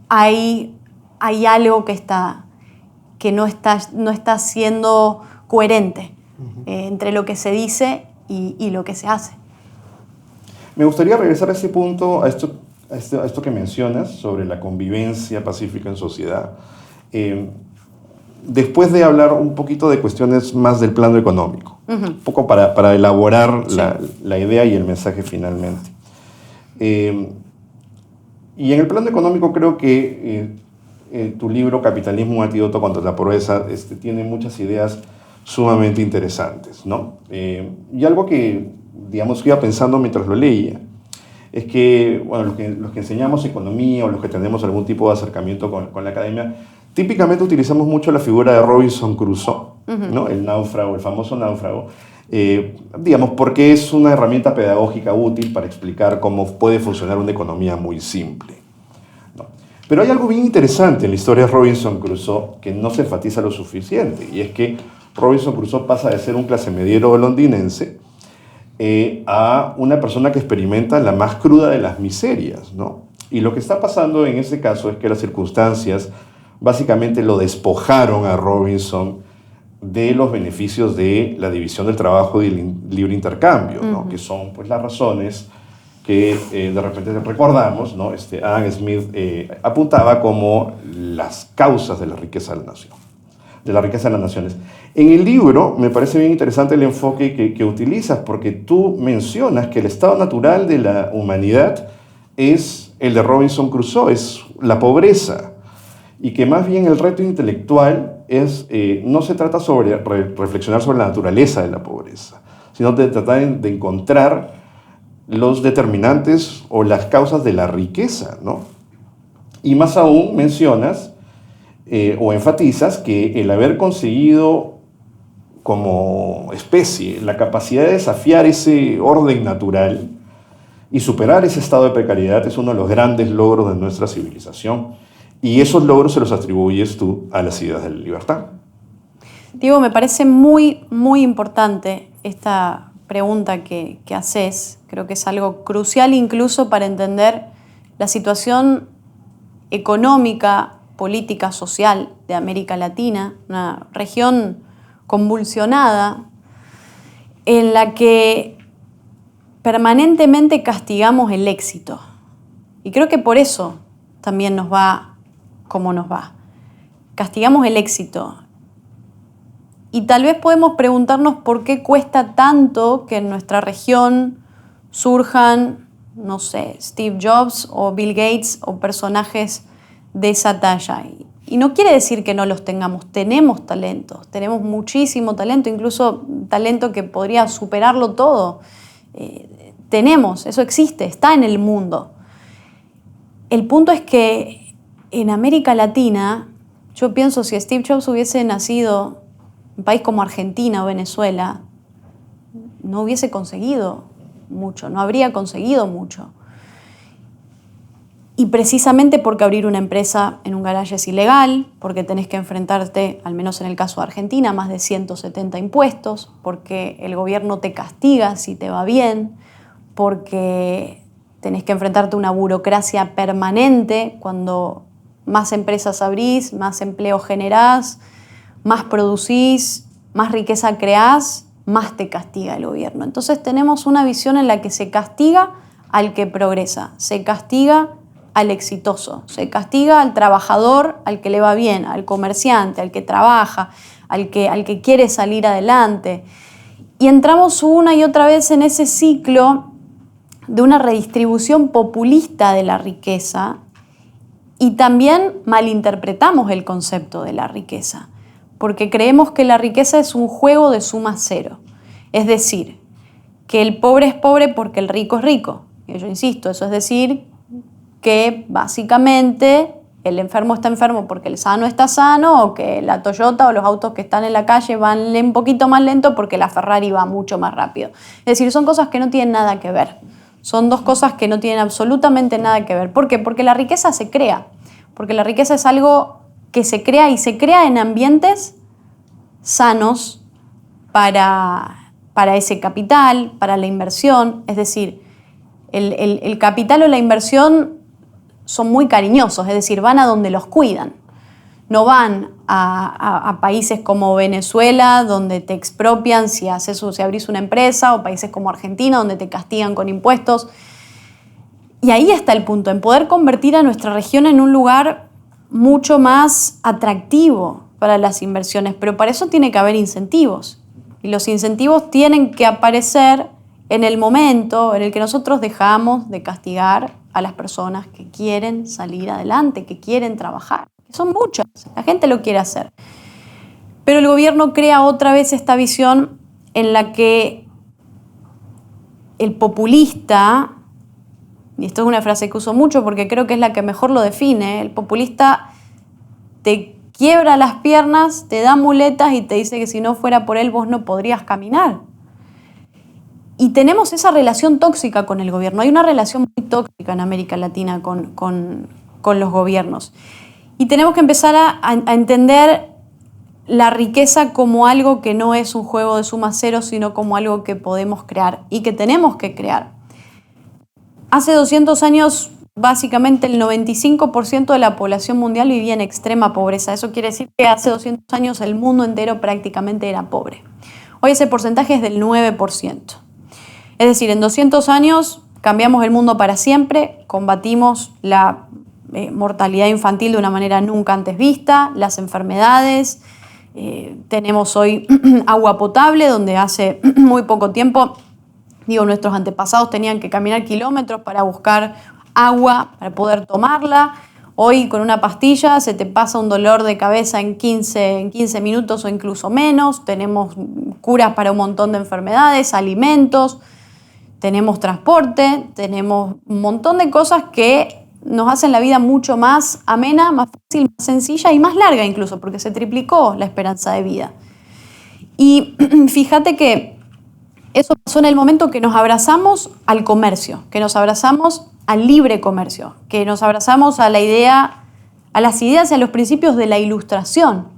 hay algo que no está siendo coherente entre lo que se dice y lo que se hace. Me gustaría regresar a ese punto, a esto que mencionas sobre la convivencia pacífica en sociedad. Después de hablar un poquito de cuestiones más del plano económico, un poco para elaborar la idea y el mensaje finalmente. Y en el plano económico creo que tu libro Capitalismo, un antídoto contra la pobreza tiene muchas ideas sumamente interesantes, ¿no? Y algo que, digamos, iba pensando mientras lo leía, es que, bueno, los que enseñamos economía o los que tenemos algún tipo de acercamiento con la academia, típicamente utilizamos mucho la figura de Robinson Crusoe, ¿no? El náufrago, el famoso náufrago, digamos, porque es una herramienta pedagógica útil para explicar cómo puede funcionar una economía muy simple, ¿no? Pero hay algo bien interesante en la historia de Robinson Crusoe que no se enfatiza lo suficiente, y es que Robinson Crusoe pasa de ser un clasemediero londinense a una persona que experimenta la más cruda de las miserias, ¿no? Y lo que está pasando en ese caso es que las circunstancias básicamente lo despojaron a Robinson de los beneficios de la división del trabajo y el libre intercambio, ¿no? Que son, pues, las razones que de repente recordamos, ¿no? Adam Smith apuntaba como las causas de la riqueza de la nación, de la riqueza de las naciones. En el libro me parece bien interesante el enfoque que utilizas, porque tú mencionas que el estado natural de la humanidad es el de Robinson Crusoe, es la pobreza, y que más bien el reto intelectual no se trata sobre reflexionar sobre la naturaleza de la pobreza, sino de tratar de encontrar los determinantes o las causas de la riqueza, ¿no? Y más aún mencionas o enfatizas que el haber conseguido como especie la capacidad de desafiar ese orden natural y superar ese estado de precariedad es uno de los grandes logros de nuestra civilización. Y esos logros se los atribuyes tú a las ideas de la libertad. Diego, me parece muy, muy importante esta pregunta que haces. Creo que es algo crucial incluso para entender la situación económica, política, social de América Latina, una región convulsionada en la que permanentemente castigamos el éxito. Y creo que por eso también nos va como nos va. Castigamos el éxito. Y tal vez podemos preguntarnos por qué cuesta tanto que en nuestra región surjan, no sé, Steve Jobs o Bill Gates o personajes de esa talla. Y no quiere decir que no los tengamos. Tenemos talentos, tenemos muchísimo talento, incluso talento que podría superarlo todo. Tenemos, eso existe, está en el mundo. El punto es que en América Latina, yo pienso, si Steve Jobs hubiese nacido en un país como Argentina o Venezuela, no hubiese conseguido mucho, no habría conseguido mucho. Y precisamente porque abrir una empresa en un garaje es ilegal, porque tenés que enfrentarte, al menos en el caso de Argentina, a más de 170 impuestos, porque el gobierno te castiga si te va bien, porque tenés que enfrentarte a una burocracia permanente. Cuando más empresas abrís, más empleo generás, más producís, más riqueza creás, más te castiga el gobierno. Entonces tenemos una visión en la que se castiga al que progresa, se castiga al exitoso, se castiga al trabajador, al que le va bien, al comerciante, al que trabaja, al que quiere salir adelante. Y entramos una y otra vez en ese ciclo de una redistribución populista de la riqueza, y también malinterpretamos el concepto de la riqueza, porque creemos que la riqueza es un juego de suma cero. Es decir, que el pobre es pobre porque el rico es rico. Y yo insisto, eso es decir que básicamente el enfermo está enfermo porque el sano está sano, o que la Toyota o los autos que están en la calle van un poquito más lento porque la Ferrari va mucho más rápido. Es decir, son cosas que no tienen nada que ver. Son dos cosas que no tienen absolutamente nada que ver. ¿Por qué? Porque la riqueza se crea. Porque la riqueza es algo que se crea, y se crea en ambientes sanos para ese capital, para la inversión. Es decir, el capital o la inversión son muy cariñosos, es decir, van a donde los cuidan. No van a países como Venezuela, donde te expropian si abrís una empresa, o países como Argentina, donde te castigan con impuestos. Y ahí está el punto, en poder convertir a nuestra región en un lugar mucho más atractivo para las inversiones. Pero para eso tiene que haber incentivos. Y los incentivos tienen que aparecer en el momento en el que nosotros dejamos de castigar a las personas que quieren salir adelante, que quieren trabajar. Son muchas, la gente lo quiere hacer. Pero el gobierno crea otra vez esta visión en la que el populista, y esto es una frase que uso mucho porque creo que es la que mejor lo define, el populista te quiebra las piernas, te da muletas y te dice que si no fuera por él vos no podrías caminar. Y tenemos esa relación tóxica con el gobierno. Hay una relación muy tóxica en América Latina con los gobiernos. Y tenemos que empezar a entender la riqueza como algo que no es un juego de suma cero, sino como algo que podemos crear y que tenemos que crear. Hace 200 años, básicamente el 95% de la población mundial vivía en extrema pobreza. Eso quiere decir que hace 200 años el mundo entero prácticamente era pobre. Hoy ese porcentaje es del 9%. Es decir, en 200 años cambiamos el mundo para siempre, combatimos la mortalidad infantil de una manera nunca antes vista, las enfermedades, tenemos hoy agua potable, donde hace muy poco tiempo, nuestros antepasados tenían que caminar kilómetros para buscar agua, para poder tomarla. Hoy con una pastilla se te pasa un dolor de cabeza en 15 minutos o incluso menos. Tenemos curas para un montón de enfermedades, alimentos, tenemos transporte, tenemos un montón de cosas que nos hacen la vida mucho más amena, más fácil, más sencilla y más larga incluso, porque se triplicó la esperanza de vida. Y fíjate que eso pasó en el momento que nos abrazamos al comercio, que nos abrazamos al libre comercio, que nos abrazamos a la idea, a las ideas y a los principios de la Ilustración.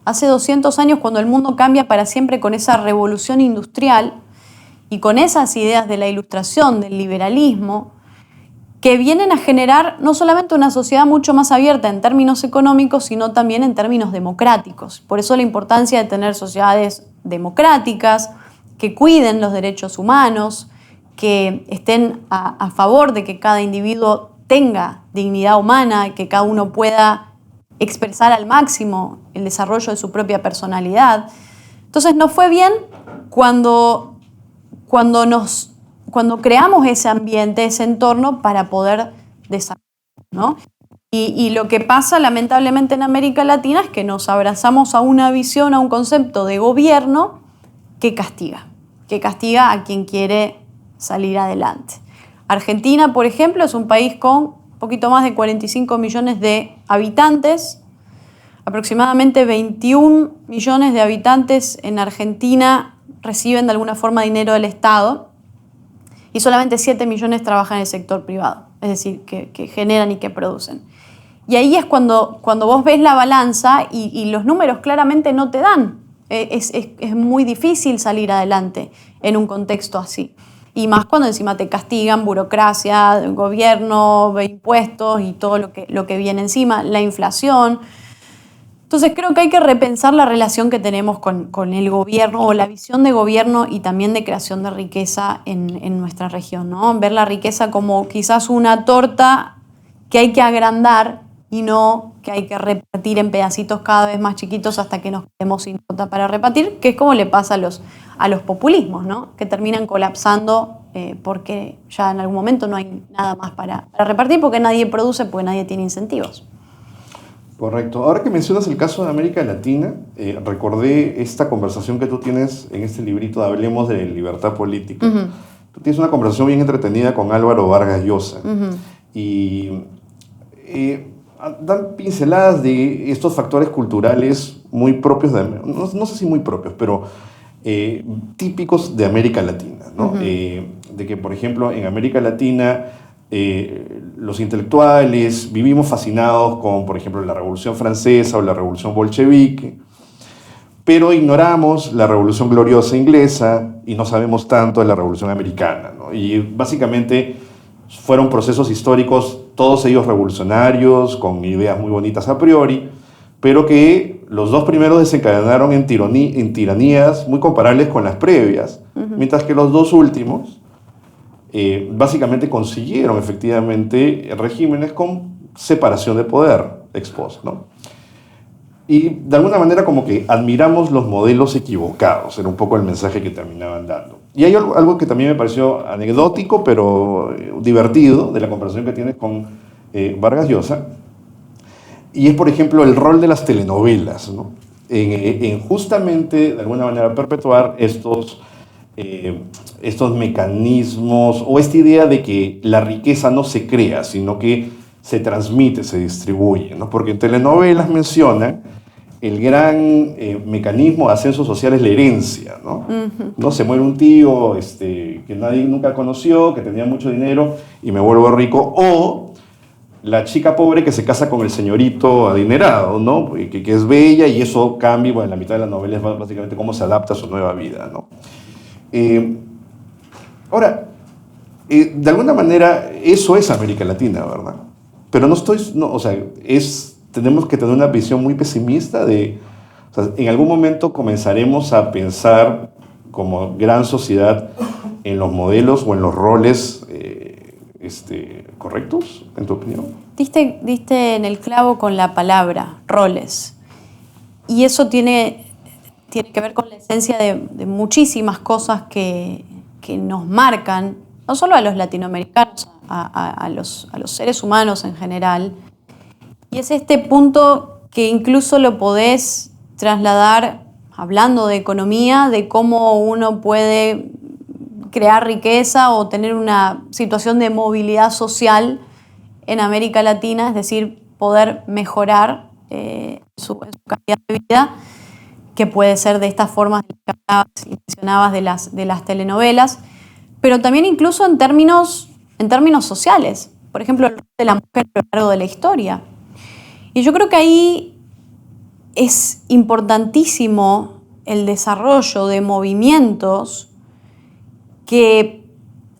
Hace 200 años, cuando el mundo cambia para siempre con esa revolución industrial y con esas ideas de la Ilustración, del liberalismo, que vienen a generar no solamente una sociedad mucho más abierta en términos económicos, sino también en términos democráticos. Por eso la importancia de tener sociedades democráticas, que cuiden los derechos humanos, que estén a favor de que cada individuo tenga dignidad humana y que cada uno pueda expresar al máximo el desarrollo de su propia personalidad. Entonces nos fue bien cuando creamos ese ambiente, ese entorno para poder desarrollar, ¿no? Y lo que pasa lamentablemente en América Latina es que nos abrazamos a una visión, a un concepto de gobierno que castiga a quien quiere salir adelante. Argentina, por ejemplo, es un país con un poquito más de 45 millones de habitantes. Aproximadamente 21 millones de habitantes en Argentina reciben de alguna forma dinero del Estado y solamente 7 millones trabajan en el sector privado. es decir, que generan y que producen. Y ahí es cuando vos ves la balanza y los números claramente no te dan. Es muy difícil salir adelante en un contexto así. Y más cuando encima te castigan burocracia, gobierno, impuestos y todo lo que viene encima, la inflación. Entonces creo que hay que repensar la relación que tenemos con el gobierno o la visión de gobierno y también de creación de riqueza en nuestra región, ¿no? Ver la riqueza como quizás una torta que hay que agrandar y no que hay que repartir en pedacitos cada vez más chiquitos hasta que nos quedemos sin torta para repartir, que es como le pasa a los populismos, ¿no? Que terminan colapsando porque ya en algún momento no hay nada más para repartir porque nadie produce, porque nadie tiene incentivos. Correcto. Ahora que mencionas el caso de América Latina, recordé esta conversación que tú tienes en este librito de Hablemos de Libertad Política. Uh-huh. Tú tienes una conversación bien entretenida con Álvaro Vargas Llosa. Uh-huh. Y dan pinceladas de estos factores culturales muy propios, no sé si muy propios, pero típicos de América Latina, ¿no? Uh-huh. De que, por ejemplo, en América Latina los intelectuales vivimos fascinados con, por ejemplo, la Revolución Francesa o la Revolución Bolchevique, pero ignoramos la Revolución Gloriosa inglesa y no sabemos tanto de la Revolución Americana, ¿no? Y básicamente fueron procesos históricos, todos ellos revolucionarios, con ideas muy bonitas a priori, pero que los dos primeros desencadenaron en tiranías muy comparables con las previas, uh-huh. Mientras que los dos últimos básicamente consiguieron efectivamente regímenes con separación de poder ex post, ¿no? Y de alguna manera como que admiramos los modelos equivocados, era un poco el mensaje que terminaban dando. Y hay algo que también me pareció anecdótico, pero divertido, de la comparación que tienes con Vargas Llosa, y es, por ejemplo, el rol de las telenovelas, ¿no? En justamente, de alguna manera, perpetuar estos mecanismos o esta idea de que la riqueza no se crea, sino que se transmite, se distribuye, ¿no? Porque en telenovelas mencionan el gran mecanismo de ascenso social es la herencia, ¿no? Uh-huh. ¿No? Se muere un tío que nadie nunca conoció, que tenía mucho dinero y me vuelvo rico, o la chica pobre que se casa con el señorito adinerado, ¿no? Que es bella y eso cambia, bueno, en la mitad de la novela es básicamente cómo se adapta a su nueva vida, ¿no? Ahora, de alguna manera eso es América Latina, ¿verdad? Pero tenemos que tener una visión muy pesimista o sea, en algún momento comenzaremos a pensar como gran sociedad en los modelos o en los roles correctos, en tu opinión. Diste en el clavo con la palabra, roles. Y eso tiene que ver con la esencia de muchísimas cosas que nos marcan, no solo a los latinoamericanos, a los seres humanos en general. Y es este punto que incluso lo podés trasladar, hablando de economía, de cómo uno puede crear riqueza o tener una situación de movilidad social en América Latina, es decir, poder mejorar su calidad de vida, que puede ser de estas formas que mencionabas de las telenovelas, pero también incluso en términos sociales. Por ejemplo, el rol de la mujer a lo largo de la historia. Y yo creo que ahí es importantísimo el desarrollo de movimientos que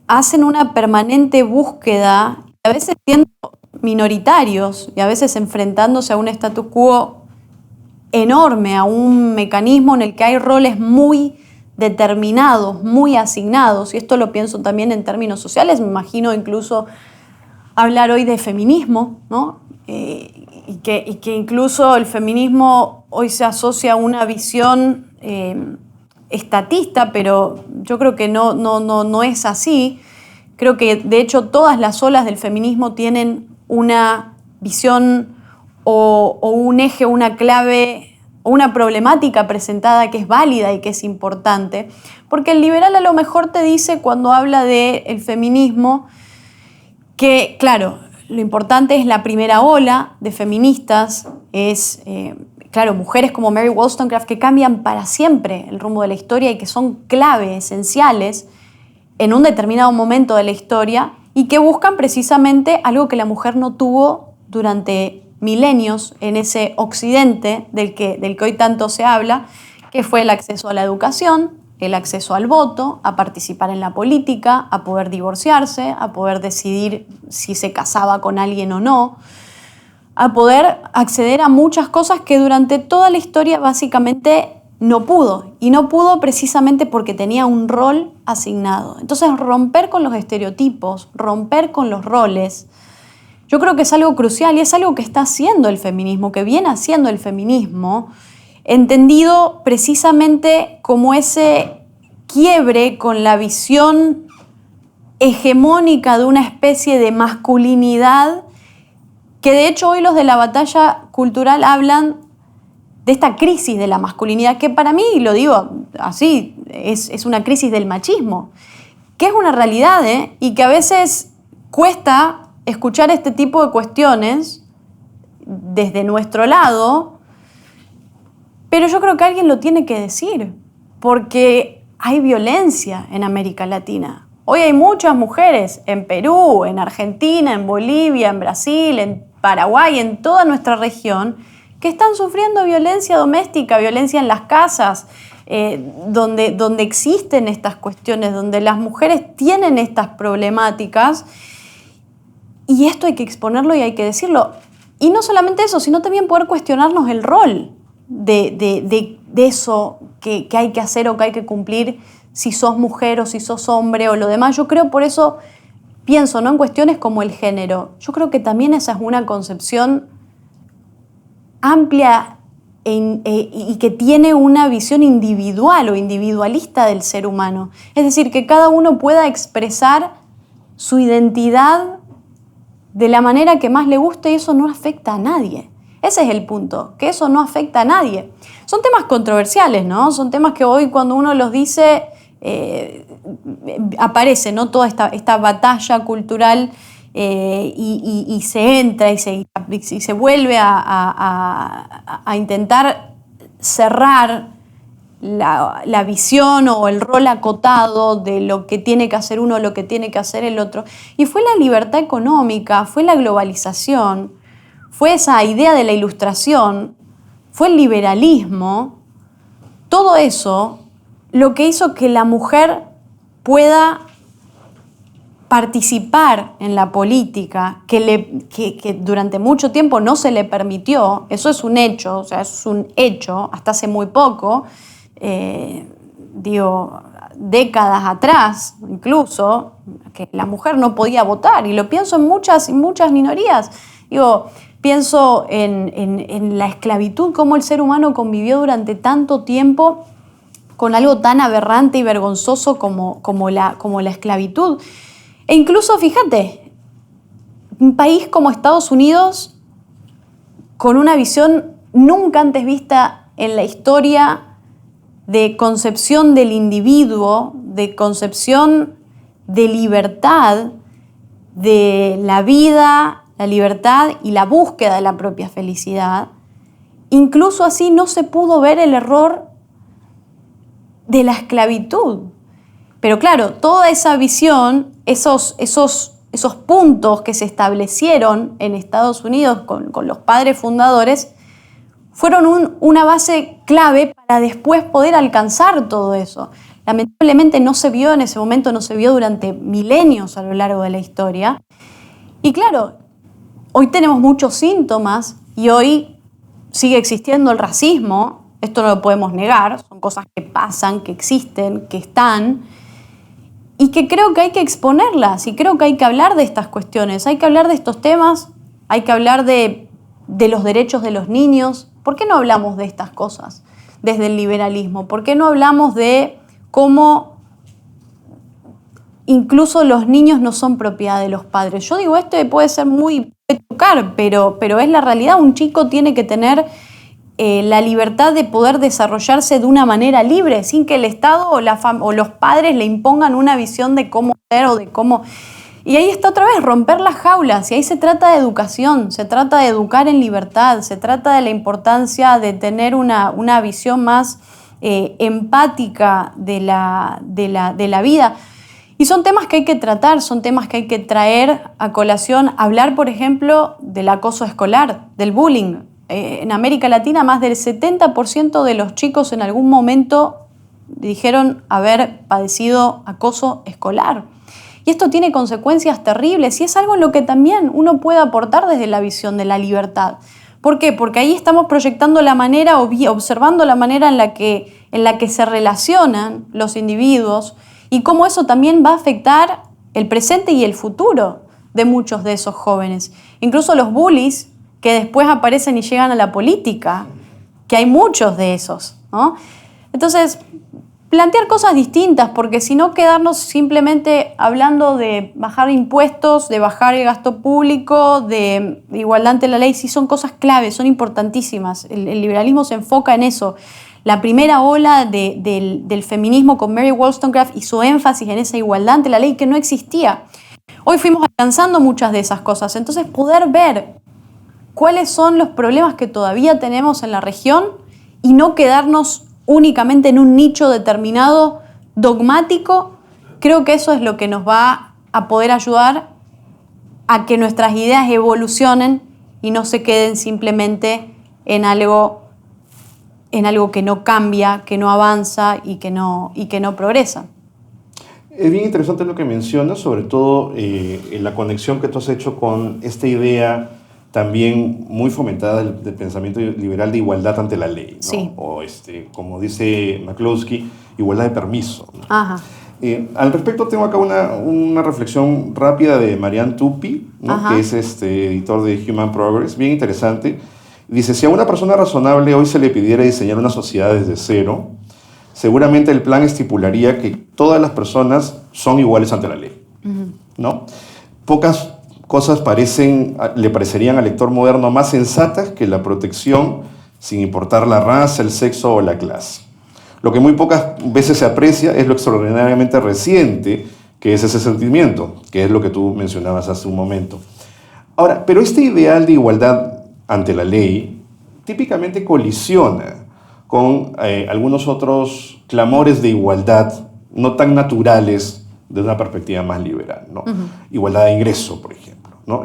hacen una permanente búsqueda, a veces siendo minoritarios y a veces enfrentándose a un status quo enorme, a un mecanismo en el que hay roles muy determinados, muy asignados, y esto lo pienso también en términos sociales, me imagino incluso hablar hoy de feminismo, ¿no? Y que incluso el feminismo hoy se asocia a una visión estatista, pero yo creo que no es así. Creo que de hecho todas las olas del feminismo tienen una visión o un eje, una clave o una problemática presentada que es válida y que es importante, porque el liberal a lo mejor te dice cuando habla del feminismo que, claro, lo importante es la primera ola de feministas, es, claro, mujeres como Mary Wollstonecraft que cambian para siempre el rumbo de la historia y que son clave, esenciales en un determinado momento de la historia, y que buscan precisamente algo que la mujer no tuvo durante milenios en ese occidente del que hoy tanto se habla, que fue el acceso a la educación, el acceso al voto, a participar en la política, a poder divorciarse, a poder decidir si se casaba con alguien o no, a poder acceder a muchas cosas que durante toda la historia básicamente no pudo. Y no pudo precisamente porque tenía un rol asignado. Entonces, romper con los estereotipos, romper con los roles, yo creo que es algo crucial y es algo que está haciendo el feminismo, que viene haciendo el feminismo, entendido precisamente como ese quiebre con la visión hegemónica de una especie de masculinidad que de hecho hoy los de la batalla cultural hablan de esta crisis de la masculinidad, que para mí, lo digo así, es una crisis del machismo, que es una realidad, y que a veces cuesta escuchar este tipo de cuestiones desde nuestro lado, pero yo creo que alguien lo tiene que decir, porque hay violencia en América Latina. Hoy hay muchas mujeres en Perú, en Argentina, en Bolivia, en Brasil, en Paraguay, en toda nuestra región, que están sufriendo violencia doméstica, violencia en las casas, donde existen estas cuestiones, donde las mujeres tienen estas problemáticas, y esto hay que exponerlo y hay que decirlo. Y no solamente eso, sino también poder cuestionarnos el rol de eso que hay que hacer o que hay que cumplir, si sos mujer o si sos hombre o lo demás. Yo creo, por eso pienso, ¿no?, en cuestiones como el género. Yo creo que también esa es una concepción amplia y que tiene una visión individual o individualista del ser humano. Es decir, que cada uno pueda expresar su identidad de la manera que más le guste y eso no afecta a nadie. Ese es el punto, que eso no afecta a nadie. Son temas controversiales, ¿no? Son temas que hoy cuando uno los dice aparece, ¿no?, toda esta batalla cultural y se entra y se vuelve a intentar cerrar la visión o el rol acotado de lo que tiene que hacer uno, lo que tiene que hacer el otro. Y fue la libertad económica, fue la globalización, fue esa idea de la ilustración, fue el liberalismo, todo eso lo que hizo que la mujer pueda participar en la política, que durante mucho tiempo no se le permitió. Eso es un hecho, o sea, es un hecho, hasta hace muy poco, décadas atrás incluso, que la mujer no podía votar, y lo pienso en muchas minorías. Pienso en la esclavitud, cómo el ser humano convivió durante tanto tiempo con algo tan aberrante y vergonzoso como la esclavitud. E incluso, fíjate, un país como Estados Unidos, con una visión nunca antes vista en la historia de concepción del individuo, de concepción de libertad, de la vida, la libertad y la búsqueda de la propia felicidad. Incluso así no se pudo ver el error de la esclavitud. Pero claro, toda esa visión, esos puntos que se establecieron en Estados Unidos con los padres fundadores, fueron una base clave para después poder alcanzar todo eso. Lamentablemente no se vio en ese momento, no se vio durante milenios a lo largo de la historia. Y claro, hoy tenemos muchos síntomas y hoy sigue existiendo el racismo, esto no lo podemos negar, son cosas que pasan, que existen, que están, y que creo que hay que exponerlas, y creo que hay que hablar de estas cuestiones, hay que hablar de estos temas, hay que hablar de los derechos de los niños. ¿Por qué no hablamos de estas cosas desde el liberalismo? ¿Por qué no hablamos de cómo incluso los niños no son propiedad de los padres? Yo digo, esto puede ser muy tocar, pero es la realidad. Un chico tiene que tener la libertad de poder desarrollarse de una manera libre, sin que el Estado o los padres le impongan una visión de cómo ser o de cómo... Y ahí está otra vez, romper las jaulas, y ahí se trata de educación, se trata de educar en libertad, se trata de la importancia de tener una visión más empática de la vida. Y son temas que hay que tratar, son temas que hay que traer a colación. Hablar, por ejemplo, del acoso escolar, del bullying. En América Latina, más del 70% de los chicos en algún momento dijeron haber padecido acoso escolar. Y esto tiene consecuencias terribles y es algo en lo que también uno puede aportar desde la visión de la libertad. ¿Por qué? Porque ahí estamos proyectando la manera o observando la manera en la que se relacionan los individuos y cómo eso también va a afectar el presente y el futuro de muchos de esos jóvenes. Incluso los bullies que después aparecen y llegan a la política, que hay muchos de esos, ¿no? Entonces, plantear cosas distintas, porque si no quedarnos simplemente hablando de bajar impuestos, de bajar el gasto público, de igualdad ante la ley, sí son cosas claves, son importantísimas. El liberalismo se enfoca en eso. La primera ola del feminismo con Mary Wollstonecraft hizo énfasis en esa igualdad ante la ley que no existía. Hoy fuimos alcanzando muchas de esas cosas, entonces poder ver cuáles son los problemas que todavía tenemos en la región y no quedarnos únicamente en un nicho determinado, dogmático, creo que eso es lo que nos va a poder ayudar a que nuestras ideas evolucionen y no se queden simplemente en algo que no cambia, que no avanza y que no progresa. Es bien interesante lo que mencionas, sobre todo en la conexión que tú has hecho con esta idea también muy fomentada del pensamiento liberal de igualdad ante la ley, ¿no? Sí. O como dice McCloskey, igualdad de permiso, ¿no? Ajá. Al respecto tengo acá una reflexión rápida de Marianne Tupy, ¿no? Ajá. Que es editor de Human Progress, bien interesante. Dice, si a una persona razonable hoy se le pidiera diseñar una sociedad desde cero, seguramente el plan estipularía que todas las personas son iguales ante la ley, ¿no? Pocas cosas le parecerían al lector moderno más sensatas que la protección sin importar la raza, el sexo o la clase. Lo que muy pocas veces se aprecia es lo extraordinariamente reciente que es ese sentimiento, que es lo que tú mencionabas hace un momento. Ahora, pero este ideal de igualdad ante la ley típicamente colisiona con algunos otros clamores de igualdad no tan naturales desde una perspectiva más liberal, ¿no? Igualdad de ingreso, por ejemplo, ¿no?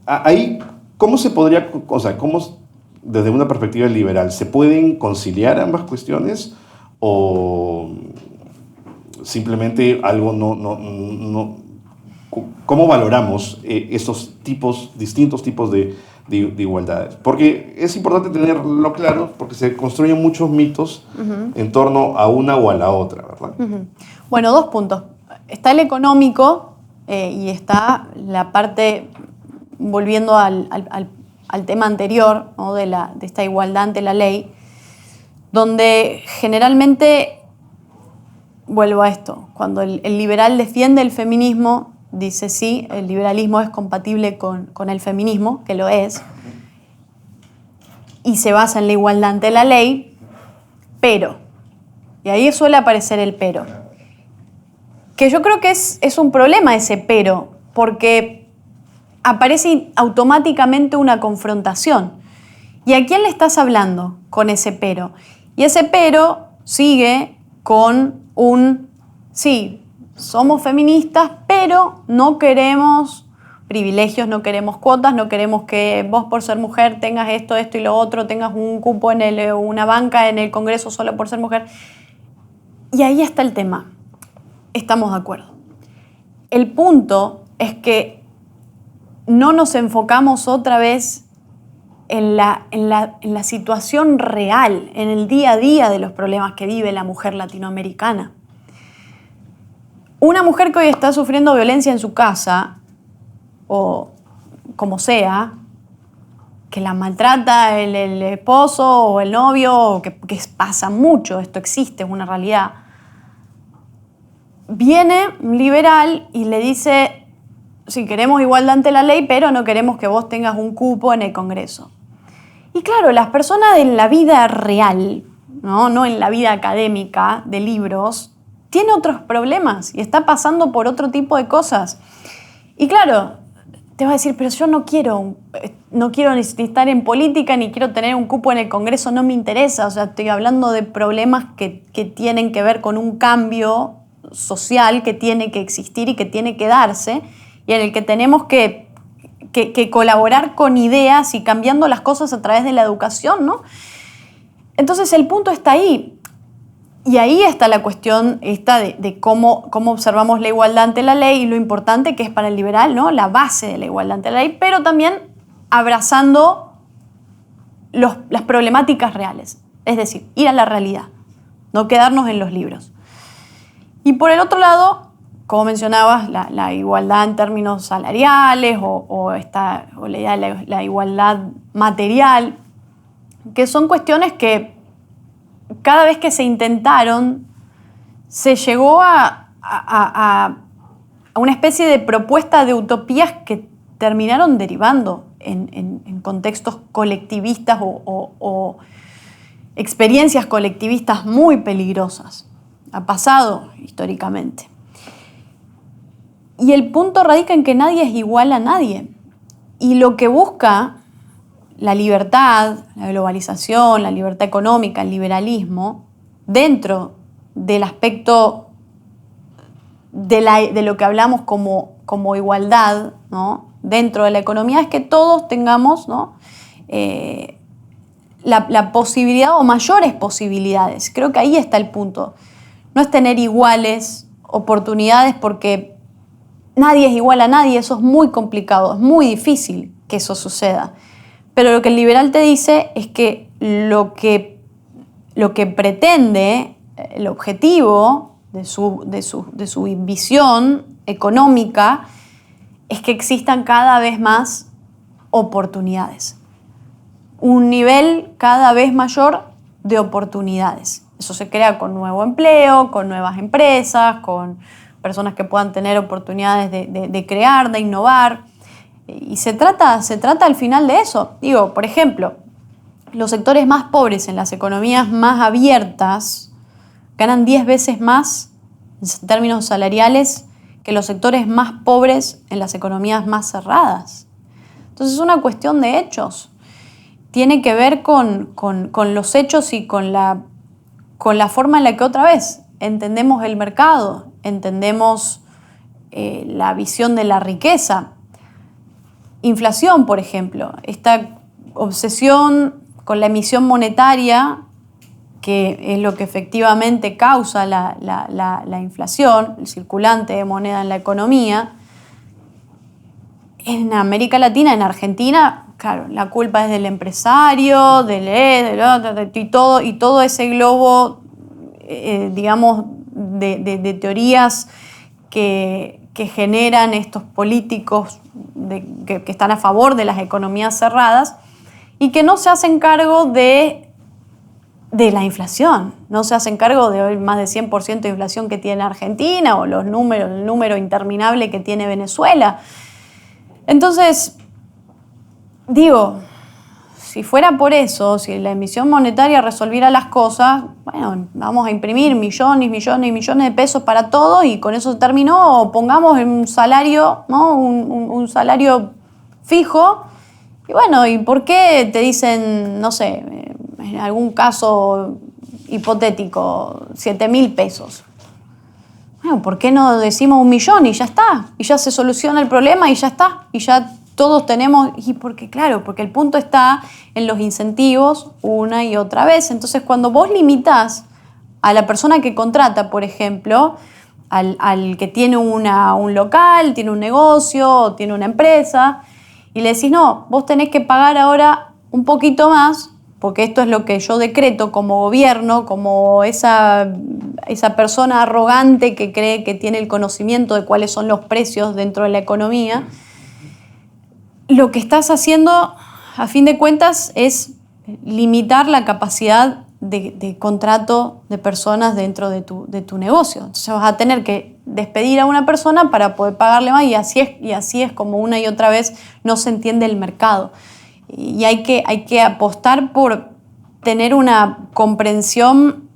Ahí, ¿cómo se podría, o sea, cómo desde una perspectiva liberal se pueden conciliar ambas cuestiones o simplemente algo no ¿cómo valoramos estos distintos tipos de igualdades? Porque es importante tenerlo claro, porque se construyen muchos mitos en torno a una o a la otra, ¿verdad? Bueno, 2 puntos. Está el económico y está la parte, volviendo al tema anterior, ¿no? de esta igualdad ante la ley, donde generalmente, vuelvo a esto, cuando el liberal defiende el feminismo, dice sí, el liberalismo es compatible con el feminismo, que lo es, y se basa en la igualdad ante la ley, pero, y ahí suele aparecer el pero, que yo creo que es un problema ese pero, porque aparece automáticamente una confrontación. ¿Y a quién le estás hablando con ese pero? Y ese pero sigue con sí, somos feministas, pero no queremos privilegios, no queremos cuotas, no queremos que vos por ser mujer tengas esto y lo otro, tengas un cupo una banca en el Congreso solo por ser mujer. Y ahí está el tema. Estamos de acuerdo. El punto es que no nos enfocamos otra vez en la situación real, en el día a día de los problemas que vive la mujer latinoamericana. Una mujer que hoy está sufriendo violencia en su casa, o como sea, que la maltrata el esposo o el novio, que pasa mucho, esto existe, es una realidad, viene un liberal y le dice, sí, queremos igualdad ante la ley, pero no queremos que vos tengas un cupo en el Congreso. Y claro, las personas en la vida real, no en la vida académica de libros, tiene otros problemas y está pasando por otro tipo de cosas. Y claro, te va a decir, pero yo no quiero ni estar en política, ni quiero tener un cupo en el Congreso, no me interesa. O sea, estoy hablando de problemas que tienen que ver con un cambio social que tiene que existir y que tiene que darse, y en el que tenemos que colaborar con ideas y cambiando las cosas a través de la educación, ¿no? Entonces el punto está ahí. Y ahí está la cuestión esta de cómo observamos la igualdad ante la ley y lo importante que es para el liberal, ¿no? La base de la igualdad ante la ley, pero también abrazando las problemáticas reales. Es decir, ir a la realidad, no quedarnos en los libros. Y por el otro lado, como mencionabas, la igualdad en términos salariales o la idea de la igualdad material, que son cuestiones que cada vez que se intentaron, se llegó a una especie de propuesta de utopías que terminaron derivando en contextos colectivistas o experiencias colectivistas muy peligrosas. Ha pasado históricamente. Y el punto radica en que nadie es igual a nadie. Y lo que busca la libertad, la globalización, la libertad económica, el liberalismo, dentro del aspecto de lo que hablamos como igualdad, ¿no? Dentro de la economía, es que todos tengamos, ¿no? La posibilidad o mayores posibilidades. Creo que ahí está el punto. No es tener iguales oportunidades porque nadie es igual a nadie, eso es muy complicado, es muy difícil que eso suceda. Pero lo que el liberal te dice es que lo que pretende, el objetivo de su visión económica es que existan cada vez más oportunidades. Un nivel cada vez mayor de oportunidades. Eso se crea con nuevo empleo, con nuevas empresas, con personas que puedan tener oportunidades de crear, de innovar. Y se trata al final de eso. Digo, por ejemplo, los sectores más pobres en las economías más abiertas ganan 10 veces más en términos salariales que los sectores más pobres en las economías más cerradas. Entonces es una cuestión de hechos. Tiene que ver con los hechos y con la forma en la que otra vez entendemos el mercado, entendemos la visión de la riqueza. Inflación, por ejemplo, esta obsesión con la emisión monetaria, que es lo que efectivamente causa la inflación, el circulante de moneda en la economía. En América Latina, en Argentina, claro, la culpa es del empresario, y todo ese globo, digamos, de teorías que generan estos políticos que están a favor de las economías cerradas y que no se hacen cargo de la inflación, no se hacen cargo de hoy más de 100% de inflación que tiene Argentina o el número interminable que tiene Venezuela. Entonces, digo, si fuera por eso, si la emisión monetaria resolviera las cosas, bueno, vamos a imprimir millones y millones de pesos para todo y con eso se terminó, o pongamos un salario, ¿no? un salario fijo. Y bueno, ¿y por qué te dicen, no sé, en algún caso hipotético, 7.000 pesos? Bueno, ¿por qué no decimos 1.000.000 y ya está? Y ya se soluciona el problema y ya está. Y ya todos tenemos... Y porque el punto está en los incentivos una y otra vez. Entonces, cuando vos limitás a la persona que contrata, por ejemplo, al que tiene un local, tiene un negocio, tiene una empresa, y le decís, no, vos tenés que pagar ahora un poquito más, porque esto es lo que yo decreto como gobierno, como esa persona arrogante que cree que tiene el conocimiento de cuáles son los precios dentro de la economía. Lo que estás haciendo, a fin de cuentas, es limitar la capacidad de contrato de personas dentro de tu negocio. Entonces vas a tener que despedir a una persona para poder pagarle más y así es como una y otra vez no se entiende el mercado. Y hay que apostar por tener una comprensión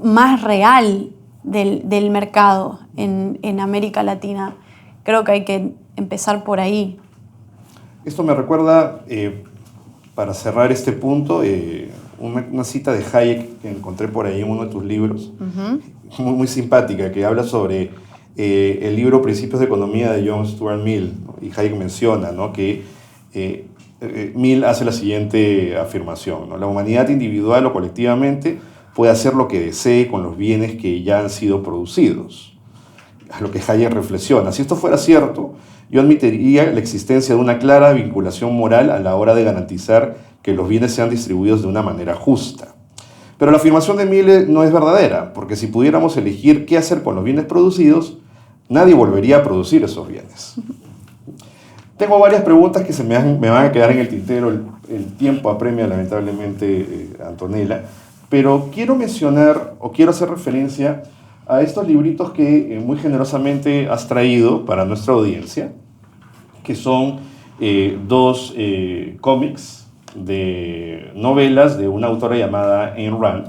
más real del mercado en América Latina. Creo que hay que empezar por ahí. Esto me recuerda, para cerrar este punto, una cita de Hayek que encontré por ahí en uno de tus libros, muy simpática que habla sobre el libro Principios de Economía de John Stuart Mill, ¿no? Y Hayek menciona, ¿no?, que Mill hace la siguiente afirmación, ¿no? La humanidad individual o colectivamente puede hacer lo que desee con los bienes que ya han sido producidos. A lo que Hayek reflexiona: si esto fuera cierto, yo admitiría la existencia de una clara vinculación moral a la hora de garantizar que los bienes sean distribuidos de una manera justa. Pero la afirmación de Mill no es verdadera, porque si pudiéramos elegir qué hacer con los bienes producidos, nadie volvería a producir esos bienes. Tengo varias preguntas que me van a quedar en el tintero. El tiempo apremia lamentablemente, Antonella, pero quiero mencionar o quiero hacer referencia a estos libritos que muy generosamente has traído para nuestra audiencia, que son dos cómics de novelas de una autora llamada Ayn Rand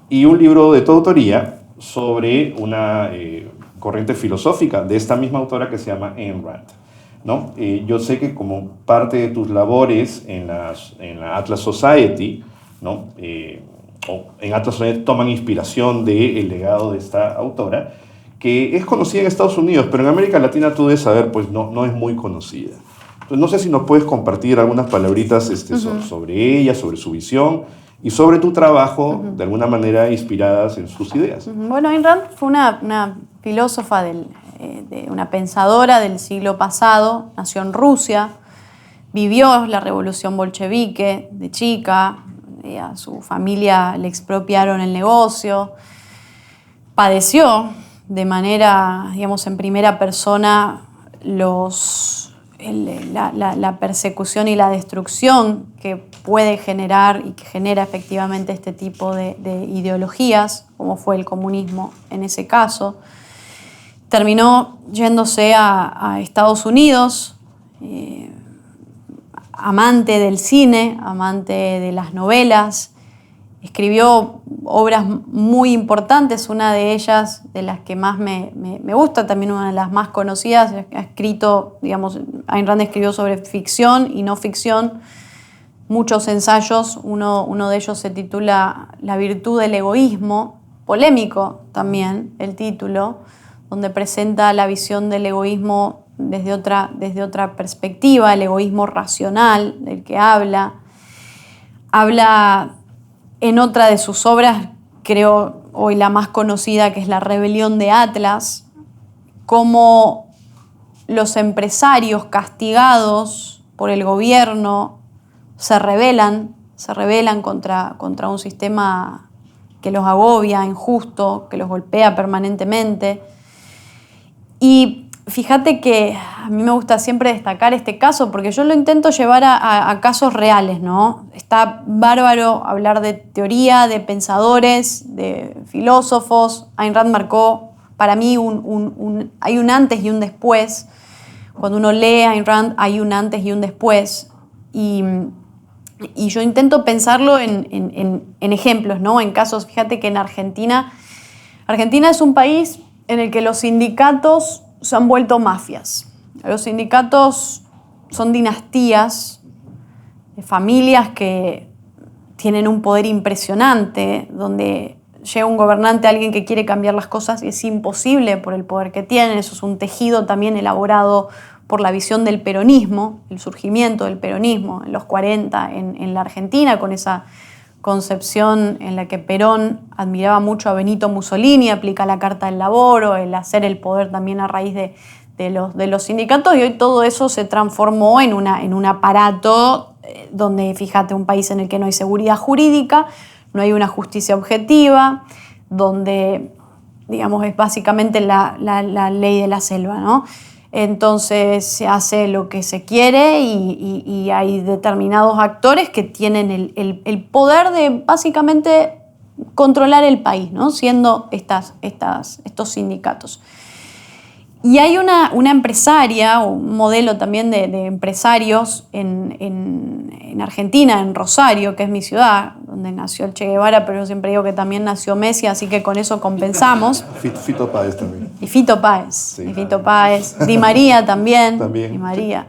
y un libro de tu autoría sobre una corriente filosófica de esta misma autora que se llama Ayn Rand, ¿no? Yo sé que como parte de tus labores en la Atlas Society, ¿no?, en Atlas Society toman inspiración del legado de esta autora, que es conocida en Estados Unidos, pero en América Latina tú debes saber, pues no es muy conocida. Entonces, no sé si nos puedes compartir algunas palabritas sobre ella, sobre su visión y sobre tu trabajo, de alguna manera inspiradas en sus ideas. Bueno, Ayn Rand fue una filósofa, una pensadora del siglo pasado, nació en Rusia, vivió la revolución bolchevique de chica, a su familia le expropiaron el negocio, padeció de manera, digamos, en primera persona la persecución y la destrucción que puede generar y que genera efectivamente este tipo de ideologías, como fue el comunismo en ese caso. Terminó yéndose a Estados Unidos, amante del cine, amante de las novelas. Escribió obras muy importantes, una de ellas, de las que más me gusta, también una de las más conocidas. Ha escrito, digamos, Ayn Rand escribió sobre ficción y no ficción, muchos ensayos. Uno de ellos se titula La virtud del egoísmo, polémico también el título, donde presenta la visión del egoísmo desde otra perspectiva, el egoísmo racional del que habla. Habla en otra de sus obras, creo hoy la más conocida, que es La rebelión de Atlas, cómo los empresarios castigados por el gobierno se rebelan contra un sistema que los agobia, injusto, que los golpea permanentemente. Y fíjate que a mí me gusta siempre destacar este caso porque yo lo intento llevar a casos reales, ¿no? Está bárbaro hablar de teoría, de pensadores, de filósofos. Ayn Rand marcó, para mí, hay un antes y un después. Cuando uno lee a Ayn Rand hay un antes y un después. Y yo intento pensarlo en ejemplos, ¿no? En casos. Fíjate que en Argentina es un país en el que los sindicatos se han vuelto mafias. Los sindicatos son dinastías de familias que tienen un poder impresionante, donde llega un gobernante, alguien que quiere cambiar las cosas y es imposible por el poder que tienen. Eso es un tejido también elaborado por la visión del peronismo, el surgimiento del peronismo en los 40 en la Argentina, con esa concepción en la que Perón admiraba mucho a Benito Mussolini, aplica la Carta del Laboro, el hacer el poder también a raíz de los sindicatos, y hoy todo eso se transformó en un aparato donde, fíjate, un país en el que no hay seguridad jurídica, no hay una justicia objetiva, donde, digamos, es básicamente la ley de la selva, ¿no? Entonces se hace lo que se quiere y hay determinados actores que tienen el poder de básicamente controlar el país, ¿no? Siendo estos sindicatos. Y hay una empresaria, un modelo también de empresarios en Argentina, en Rosario, que es mi ciudad, donde nació el Che Guevara, pero yo siempre digo que también nació Messi, así que con eso compensamos. Fito Páez también. Y Fito Páez, sí. Y Fito Páez. Di María también. Di María.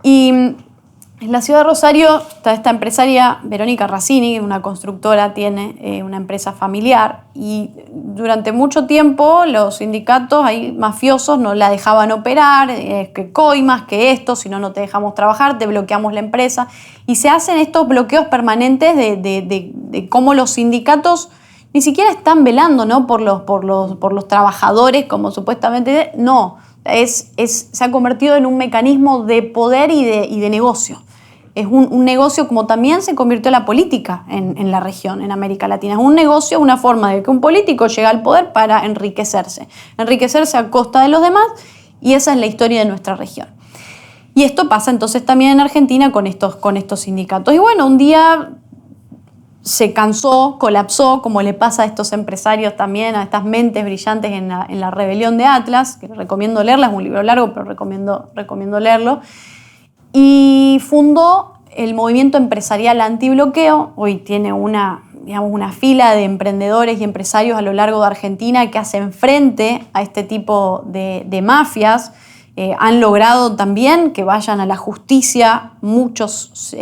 Y En la ciudad de Rosario está esta empresaria Verónica Razzini, una constructora, tiene una empresa familiar, y durante mucho tiempo los sindicatos ahí mafiosos no la dejaban operar, que coimas, que esto, si no, no te dejamos trabajar, te bloqueamos la empresa, y se hacen estos bloqueos permanentes de cómo los sindicatos ni siquiera están velando, ¿no?, por los trabajadores, como supuestamente, no, se ha convertido en un mecanismo de poder y de negocio. Es un negocio como también se convirtió la política en la región, en América Latina. Es un negocio, una forma de que un político llega al poder para enriquecerse a costa de los demás, y esa es la historia de nuestra región. Y esto pasa entonces también en Argentina con estos sindicatos. Y bueno, un día se cansó, colapsó, como le pasa a estos empresarios también, a estas mentes brillantes en la rebelión de Atlas, que recomiendo leerla, es un libro largo, pero recomiendo leerlo. Y fundó el movimiento empresarial antibloqueo. Hoy tiene una fila de emprendedores y empresarios a lo largo de Argentina que hacen frente a este tipo de mafias. Han logrado también que vayan a la justicia muchos,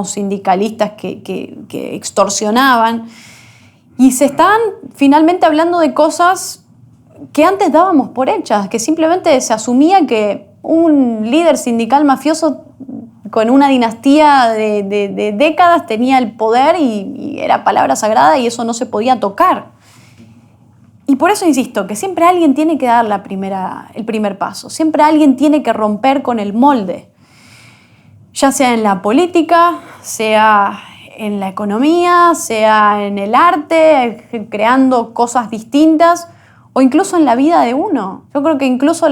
sindicalistas que extorsionaban. Y se están finalmente hablando de cosas que antes dábamos por hechas, que simplemente se asumía que un líder sindical mafioso con una dinastía de décadas tenía el poder y era palabra sagrada, y eso no se podía tocar. Y por eso insisto, que siempre alguien tiene que dar el primer paso, siempre alguien tiene que romper con el molde, ya sea en la política, sea en la economía, sea en el arte, creando cosas distintas, o incluso en la vida de uno. Yo creo que incluso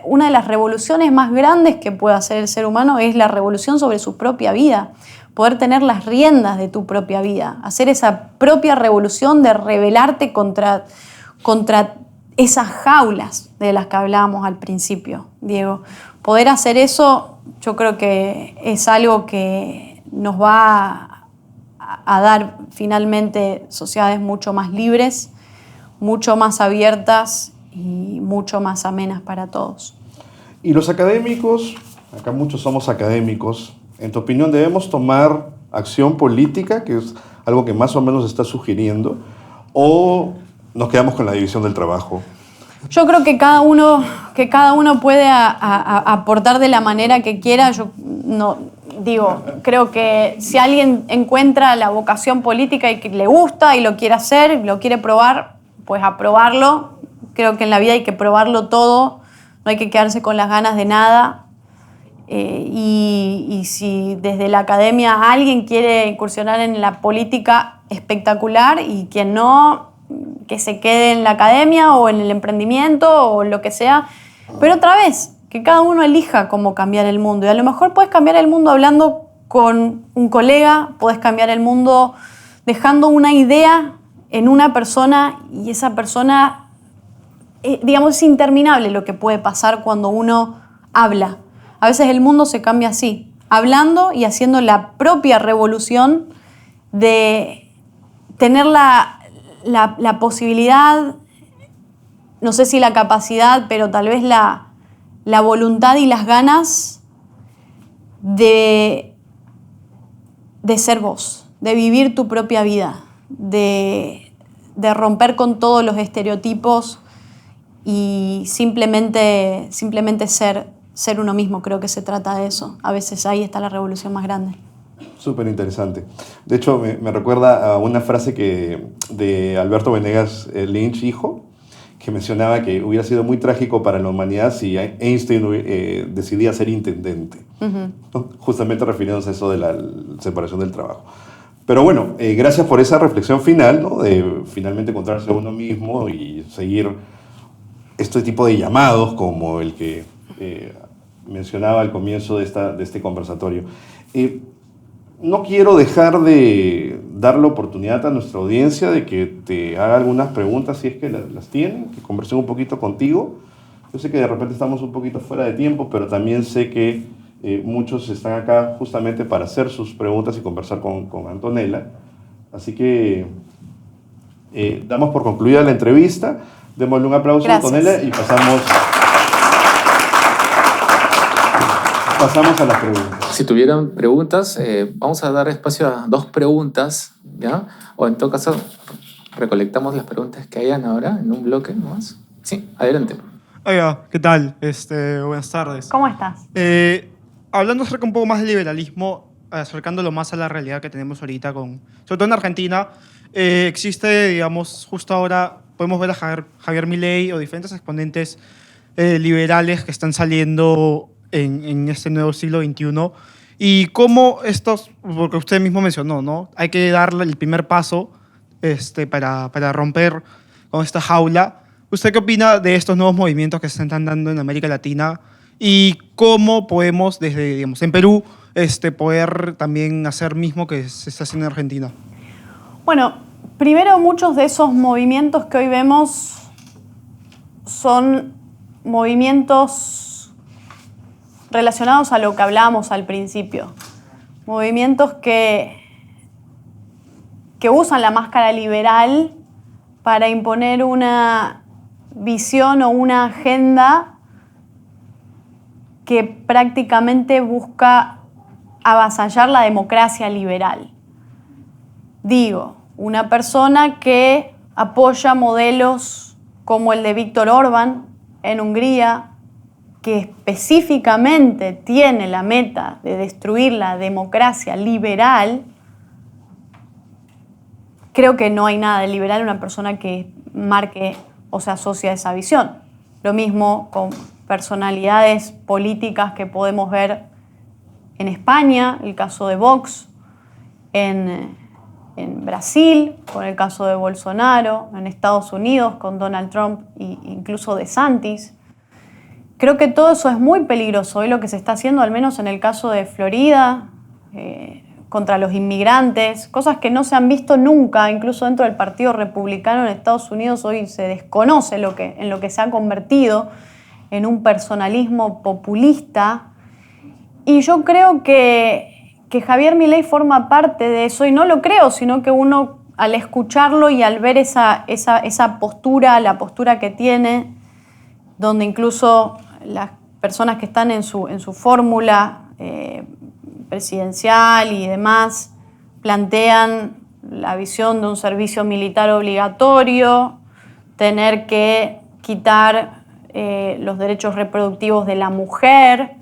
una de las revoluciones más grandes que puede hacer el ser humano es la revolución sobre su propia vida. Poder tener las riendas de tu propia vida. Hacer esa propia revolución de rebelarte contra esas jaulas de las que hablábamos al principio, Diego. Poder hacer eso, yo creo que es algo que nos va a dar finalmente sociedades mucho más libres, mucho más abiertas y mucho más amenas para todos. Y los académicos, acá muchos somos académicos, en tu opinión, ¿debemos tomar acción política, que es algo que más o menos está sugiriendo, o nos quedamos con la división del trabajo? Yo creo que cada uno puede aportar de la manera que quiera. Yo no digo, creo que si alguien encuentra la vocación política y que le gusta y lo quiere hacer, lo quiere probar, pues a probarlo. Creo que en la vida hay que probarlo todo, no hay que quedarse con las ganas de nada. Y si desde la academia alguien quiere incursionar en la política, espectacular, y quien no, que se quede en la academia o en el emprendimiento o lo que sea. Pero otra vez, que cada uno elija cómo cambiar el mundo. Y a lo mejor puedes cambiar el mundo hablando con un colega, puedes cambiar el mundo dejando una idea en una persona, y esa persona, es interminable lo que puede pasar cuando uno habla. A veces el mundo se cambia así, hablando y haciendo la propia revolución de tener la posibilidad, no sé si la capacidad, pero tal vez la voluntad y las ganas de ser vos, de vivir tu propia vida, de romper con todos los estereotipos y simplemente ser uno mismo. Creo que se trata de eso. A veces ahí está la revolución más grande. Súper interesante. De hecho, me recuerda a una frase de Alberto Venegas Lynch, hijo, que mencionaba que hubiera sido muy trágico para la humanidad si Einstein decidía ser intendente. Uh-huh. Justamente refiriéndose a eso de la separación del trabajo. Pero bueno, gracias por esa reflexión final, ¿no? De finalmente encontrarse a uno mismo y seguir este tipo de llamados como el que mencionaba al comienzo de este conversatorio. No quiero dejar de dar la oportunidad a nuestra audiencia de que te haga algunas preguntas, si es que las tienen, que conversen un poquito contigo. Yo sé que de repente estamos un poquito fuera de tiempo, pero también sé que muchos están acá justamente para hacer sus preguntas y conversar con Antonella. Así que damos por concluida la entrevista. Démosle un aplauso a Antonella y pasamos... pasamos a las preguntas. Si tuvieran preguntas, vamos a dar espacio a 2 preguntas, ¿ya? O en todo caso, recolectamos las preguntas que hayan ahora en un bloque nomás. Sí, adelante. Oiga, ¿qué tal? Buenas tardes. ¿Cómo estás? Hablando acerca un poco más del liberalismo, acercándolo más a la realidad que tenemos ahorita, sobre todo en Argentina, existe, digamos, justo ahora podemos ver a Javier Milei o diferentes exponentes liberales que están saliendo en este nuevo siglo XXI. Y cómo estos, porque usted mismo mencionó, ¿no? Hay que darle el primer paso para romper con esta jaula. ¿Usted qué opina de estos nuevos movimientos que se están dando en América Latina? Y cómo podemos, desde, digamos, en Perú, poder también hacer mismo que se está haciendo en Argentina. Bueno, primero muchos de esos movimientos que hoy vemos son movimientos relacionados a lo que hablábamos al principio. Movimientos que usan la máscara liberal para imponer una visión o una agenda que prácticamente busca avasallar la democracia liberal. Digo, una persona que apoya modelos como el de Viktor Orbán en Hungría, que específicamente tiene la meta de destruir la democracia liberal. Creo que no hay nada de liberal en una persona que marque o se asocia a esa visión. Lo mismo con personalidades políticas que podemos ver en España, el caso de Vox, en Brasil, con el caso de Bolsonaro, en Estados Unidos, con Donald Trump e incluso DeSantis. Creo que todo eso es muy peligroso. Hoy lo que se está haciendo, al menos en el caso de Florida, contra los inmigrantes, cosas que no se han visto nunca, incluso dentro del Partido Republicano en Estados Unidos, hoy se desconoce en lo que se ha convertido en un personalismo populista. Y yo creo que Javier Milei forma parte de eso, y no lo creo, sino que uno al escucharlo y al ver esa postura, la postura que tiene, donde incluso las personas que están en su fórmula presidencial y demás plantean la visión de un servicio militar obligatorio, tener que quitar los derechos reproductivos de la mujer,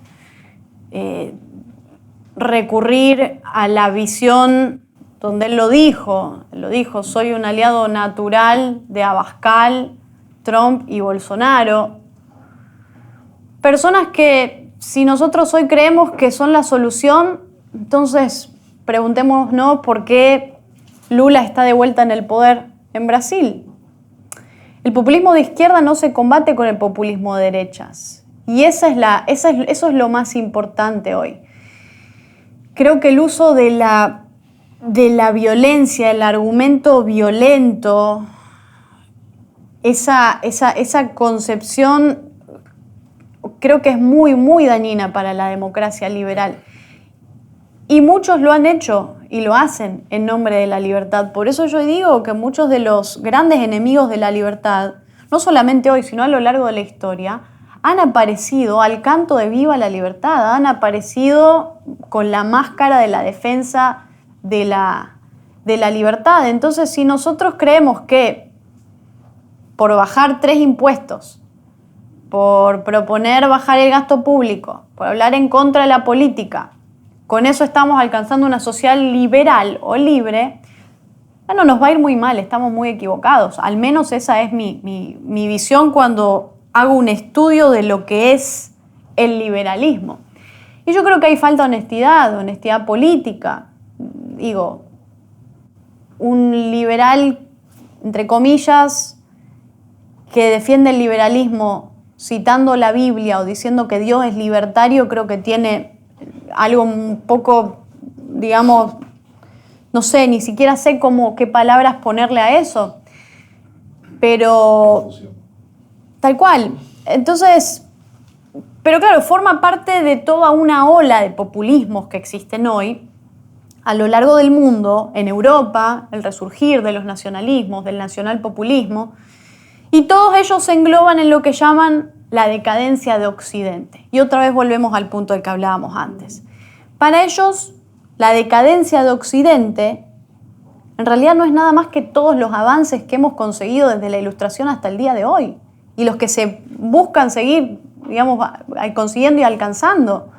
recurrir a la visión donde él lo dijo, soy un aliado natural de Abascal, Trump y Bolsonaro. Personas que, si nosotros hoy creemos que son la solución, entonces preguntémonos por qué Lula está de vuelta en el poder en Brasil. El populismo de izquierda no se combate con el populismo de derechas. Y eso es lo más importante hoy. Creo que el uso de la violencia, el argumento violento, esa concepción creo que es muy, muy dañina para la democracia liberal. Y muchos lo han hecho y lo hacen en nombre de la libertad. Por eso yo digo que muchos de los grandes enemigos de la libertad, no solamente hoy, sino a lo largo de la historia, han aparecido al canto de viva la libertad, han aparecido con la máscara de la defensa de la libertad. Entonces, si nosotros creemos que por bajar 3 impuestos, por proponer bajar el gasto público, por hablar en contra de la política, con eso estamos alcanzando una sociedad liberal o libre, bueno, nos va a ir muy mal, estamos muy equivocados. Al menos esa es mi visión cuando hago un estudio de lo que es el liberalismo. Y yo creo que hay falta de honestidad política. Digo, un liberal, entre comillas, que defiende el liberalismo citando la Biblia o diciendo que Dios es libertario, creo que tiene algo un poco, digamos, no sé, ni siquiera sé qué palabras ponerle a eso. Pero tal cual. Entonces, pero claro, forma parte de toda una ola de populismos que existen hoy a lo largo del mundo, en Europa, el resurgir de los nacionalismos, del nacionalpopulismo, y todos ellos se engloban en lo que llaman la decadencia de Occidente. Y otra vez volvemos al punto del que hablábamos antes. Para ellos, la decadencia de Occidente en realidad no es nada más que todos los avances que hemos conseguido desde la Ilustración hasta el día de hoy y los que se buscan seguir, digamos, consiguiendo y alcanzando.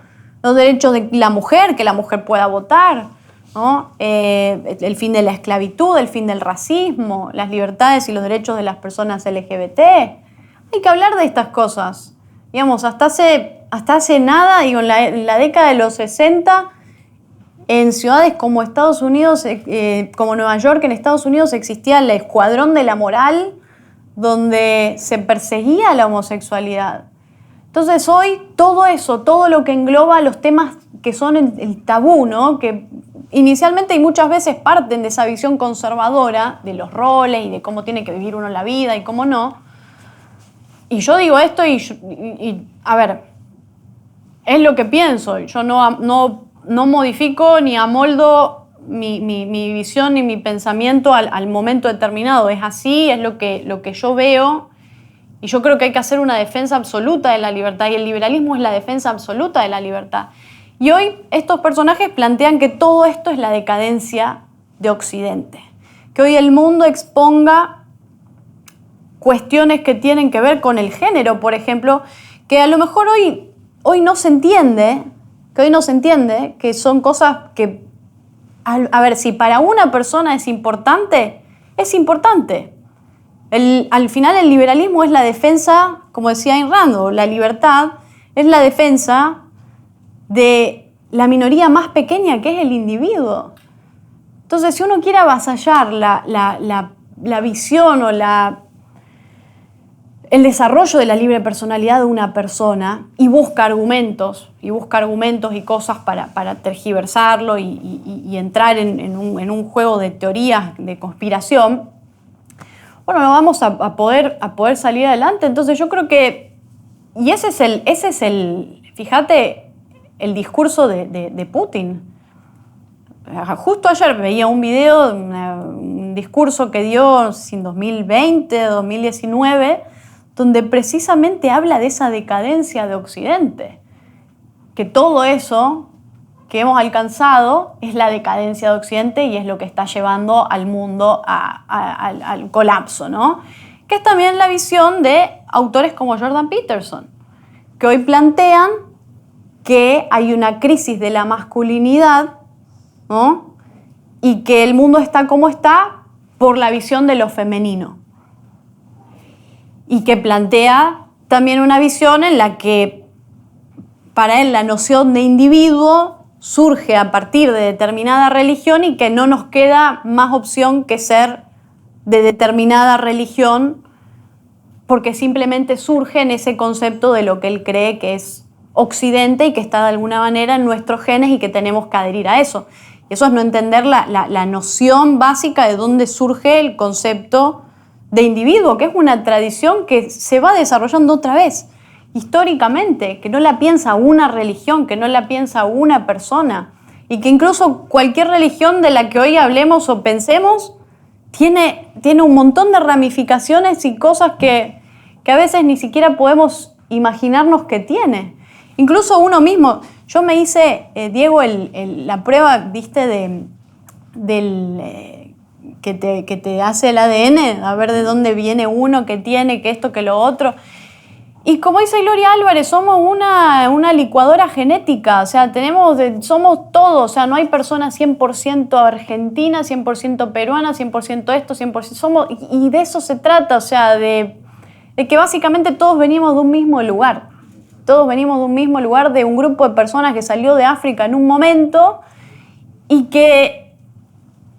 Los derechos de la mujer, que la mujer pueda votar, ¿no? El fin de la esclavitud, el fin del racismo, las libertades y los derechos de las personas LGBT. Hay que hablar de estas cosas. Digamos, hasta hace nada, digo, en la década de los 60, en ciudades como Estados Unidos, como Nueva York, en Estados Unidos existía el Escuadrón de la Moral, donde se perseguía la homosexualidad. Entonces hoy todo eso, todo lo que engloba los temas que son el tabú, ¿no? Que inicialmente y muchas veces parten de esa visión conservadora de los roles y de cómo tiene que vivir uno la vida y cómo no. Y yo digo esto y a ver, es lo que pienso. Yo no modifico ni amoldo mi visión ni mi pensamiento al momento determinado. Es así, es lo que yo veo. Y yo creo que hay que hacer una defensa absoluta de la libertad. Y el liberalismo es la defensa absoluta de la libertad. Y hoy estos personajes plantean que todo esto es la decadencia de Occidente. Que hoy el mundo exponga cuestiones que tienen que ver con el género, por ejemplo, que a lo mejor hoy no se entiende, que son cosas que, a ver, si para una persona es importante, es importante. Al final el liberalismo es la defensa, como decía Ayn Rand, la libertad es la defensa de la minoría más pequeña que es el individuo. Entonces, si uno quiere avasallar la visión o el desarrollo de la libre personalidad de una persona y busca argumentos y cosas para tergiversarlo y entrar en un juego de teorías de conspiración, bueno, no vamos a poder salir adelante. Entonces yo creo que, y ese es el fíjate, el discurso de Putin. Justo ayer veía un video, un discurso que dio en 2020, 2019, donde precisamente habla de esa decadencia de Occidente. Que todo eso que hemos alcanzado es la decadencia de Occidente y es lo que está llevando al mundo al colapso, ¿no? Que es también la visión de autores como Jordan Peterson, que hoy plantean que hay una crisis de la masculinidad, ¿no? Y que el mundo está como está por la visión de lo femenino. Y que plantea también una visión en la que para él la noción de individuo surge a partir de determinada religión y que no nos queda más opción que ser de determinada religión porque simplemente surge en ese concepto de lo que él cree que es Occidente y que está de alguna manera en nuestros genes y que tenemos que adherir a eso. Y eso es no entender la noción básica de dónde surge el concepto de individuo, que es una tradición que se va desarrollando otra vez, históricamente, que no la piensa una religión, que no la piensa una persona, y que incluso cualquier religión de la que hoy hablemos o pensemos tiene un montón de ramificaciones y cosas que a veces ni siquiera podemos imaginarnos que tiene. Incluso uno mismo, yo me hice, Diego, la prueba, viste, que te hace el ADN, a ver de dónde viene uno, qué tiene, qué esto, qué lo otro. Y como dice Gloria Álvarez, somos una licuadora genética, o sea, somos todos, o sea, no hay personas 100% argentinas, 100% peruanas, 100% esto, 100% somos, y de eso se trata, o sea, de que básicamente todos venimos de un mismo lugar. Todos venimos de un mismo lugar, de un grupo de personas que salió de África en un momento y que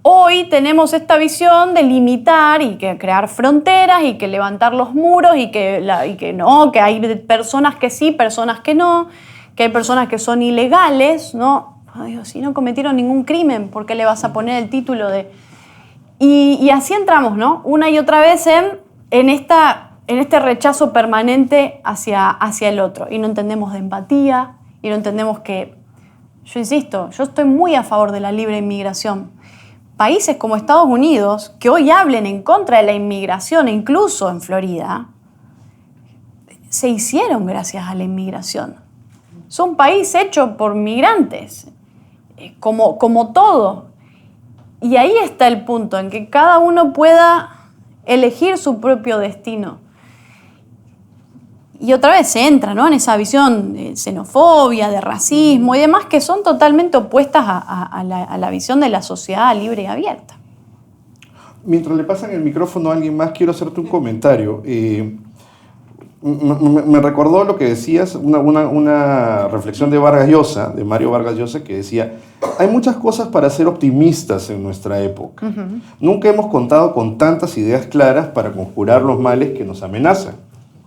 hoy tenemos esta visión de limitar y que crear fronteras y que levantar los muros y que hay personas que sí, personas que no, que hay personas que son ilegales, ¿no? Ay, Dios, si no cometieron ningún crimen, ¿por qué le vas a poner el título de...? Y así entramos, ¿no? Una y otra vez en este rechazo permanente hacia el otro. Y no entendemos de empatía, y no entendemos que... Yo insisto, yo estoy muy a favor de la libre inmigración. Países como Estados Unidos, que hoy hablen en contra de la inmigración, incluso en Florida, se hicieron gracias a la inmigración. Es un país hecho por migrantes, como todo. Y ahí está el punto, en que cada uno pueda elegir su propio destino. Y otra vez se entra, ¿no?, en esa visión de xenofobia, de racismo y demás, que son totalmente opuestas a la visión de la sociedad libre y abierta. Mientras le pasan el micrófono a alguien más, quiero hacerte un comentario. Me recordó lo que decías, una reflexión de Vargas Llosa, de Mario Vargas Llosa, que decía: hay muchas cosas para ser optimistas en nuestra época. Nunca hemos contado con tantas ideas claras para conjurar los males que nos amenazan.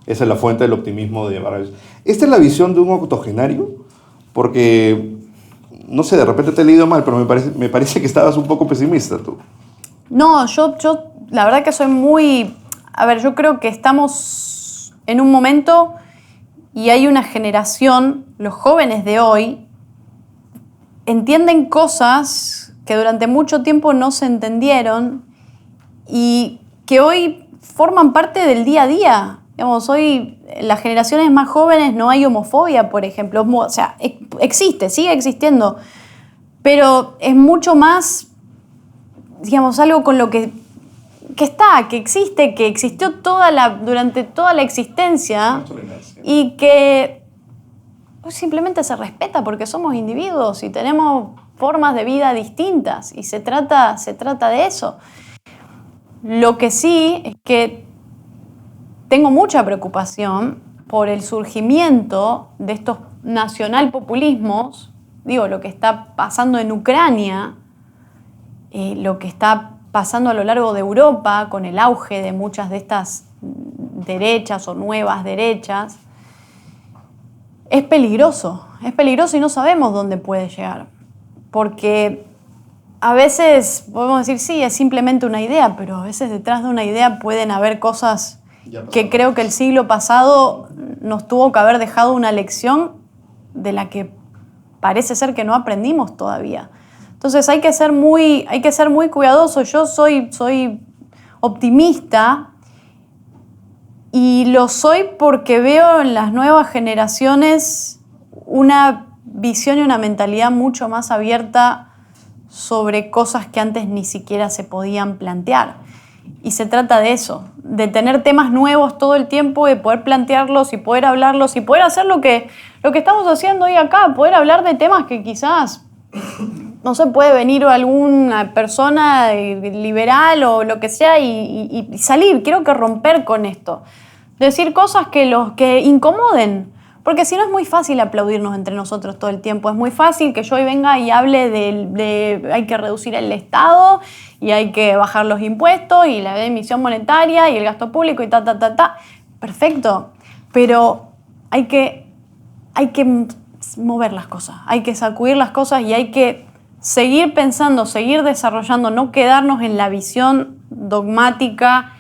Esa es la fuente del optimismo de Vargas Llosa. ¿Esta es la visión de un octogenario? Porque, no sé, de repente te he leído mal, pero me parece que estabas un poco pesimista tú. No, yo la verdad que soy muy... A ver, yo creo que estamos en un momento y hay una generación, los jóvenes de hoy, entienden cosas que durante mucho tiempo no se entendieron y que hoy forman parte del día a día. Digamos, hoy en las generaciones más jóvenes no hay homofobia, por ejemplo. O sea, existe, sigue existiendo, pero es mucho más, digamos, algo con lo que existe, que existió durante toda la existencia y que simplemente se respeta porque somos individuos y tenemos formas de vida distintas y se trata de eso. Lo que sí es que tengo mucha preocupación por el surgimiento de estos nacionalpopulismos, digo, lo que está pasando en Ucrania, lo que está pasando a lo largo de Europa con el auge de muchas de estas derechas o nuevas derechas. Es peligroso y no sabemos dónde puede llegar, porque a veces podemos decir, sí, es simplemente una idea, pero a veces detrás de una idea pueden haber cosas que creo que el siglo pasado nos tuvo que haber dejado una lección de la que parece ser que no aprendimos todavía. Entonces hay que ser muy cuidadoso. Yo soy optimista y lo soy porque veo en las nuevas generaciones una visión y una mentalidad mucho más abierta sobre cosas que antes ni siquiera se podían plantear. Y se trata de eso, de tener temas nuevos todo el tiempo, de poder plantearlos y poder hablarlos y poder hacer lo que estamos haciendo hoy acá, poder hablar de temas que quizás, no sé, puede venir alguna persona liberal o lo que sea y salir. Quiero que romper con esto, decir cosas que incomoden. Porque si no es muy fácil aplaudirnos entre nosotros todo el tiempo. Es muy fácil que yo hoy venga y hable de hay que reducir el Estado y hay que bajar los impuestos y la emisión monetaria y el gasto público y ta. Perfecto. Pero hay que mover las cosas, hay que sacudir las cosas y hay que seguir pensando, seguir desarrollando, no quedarnos en la visión dogmática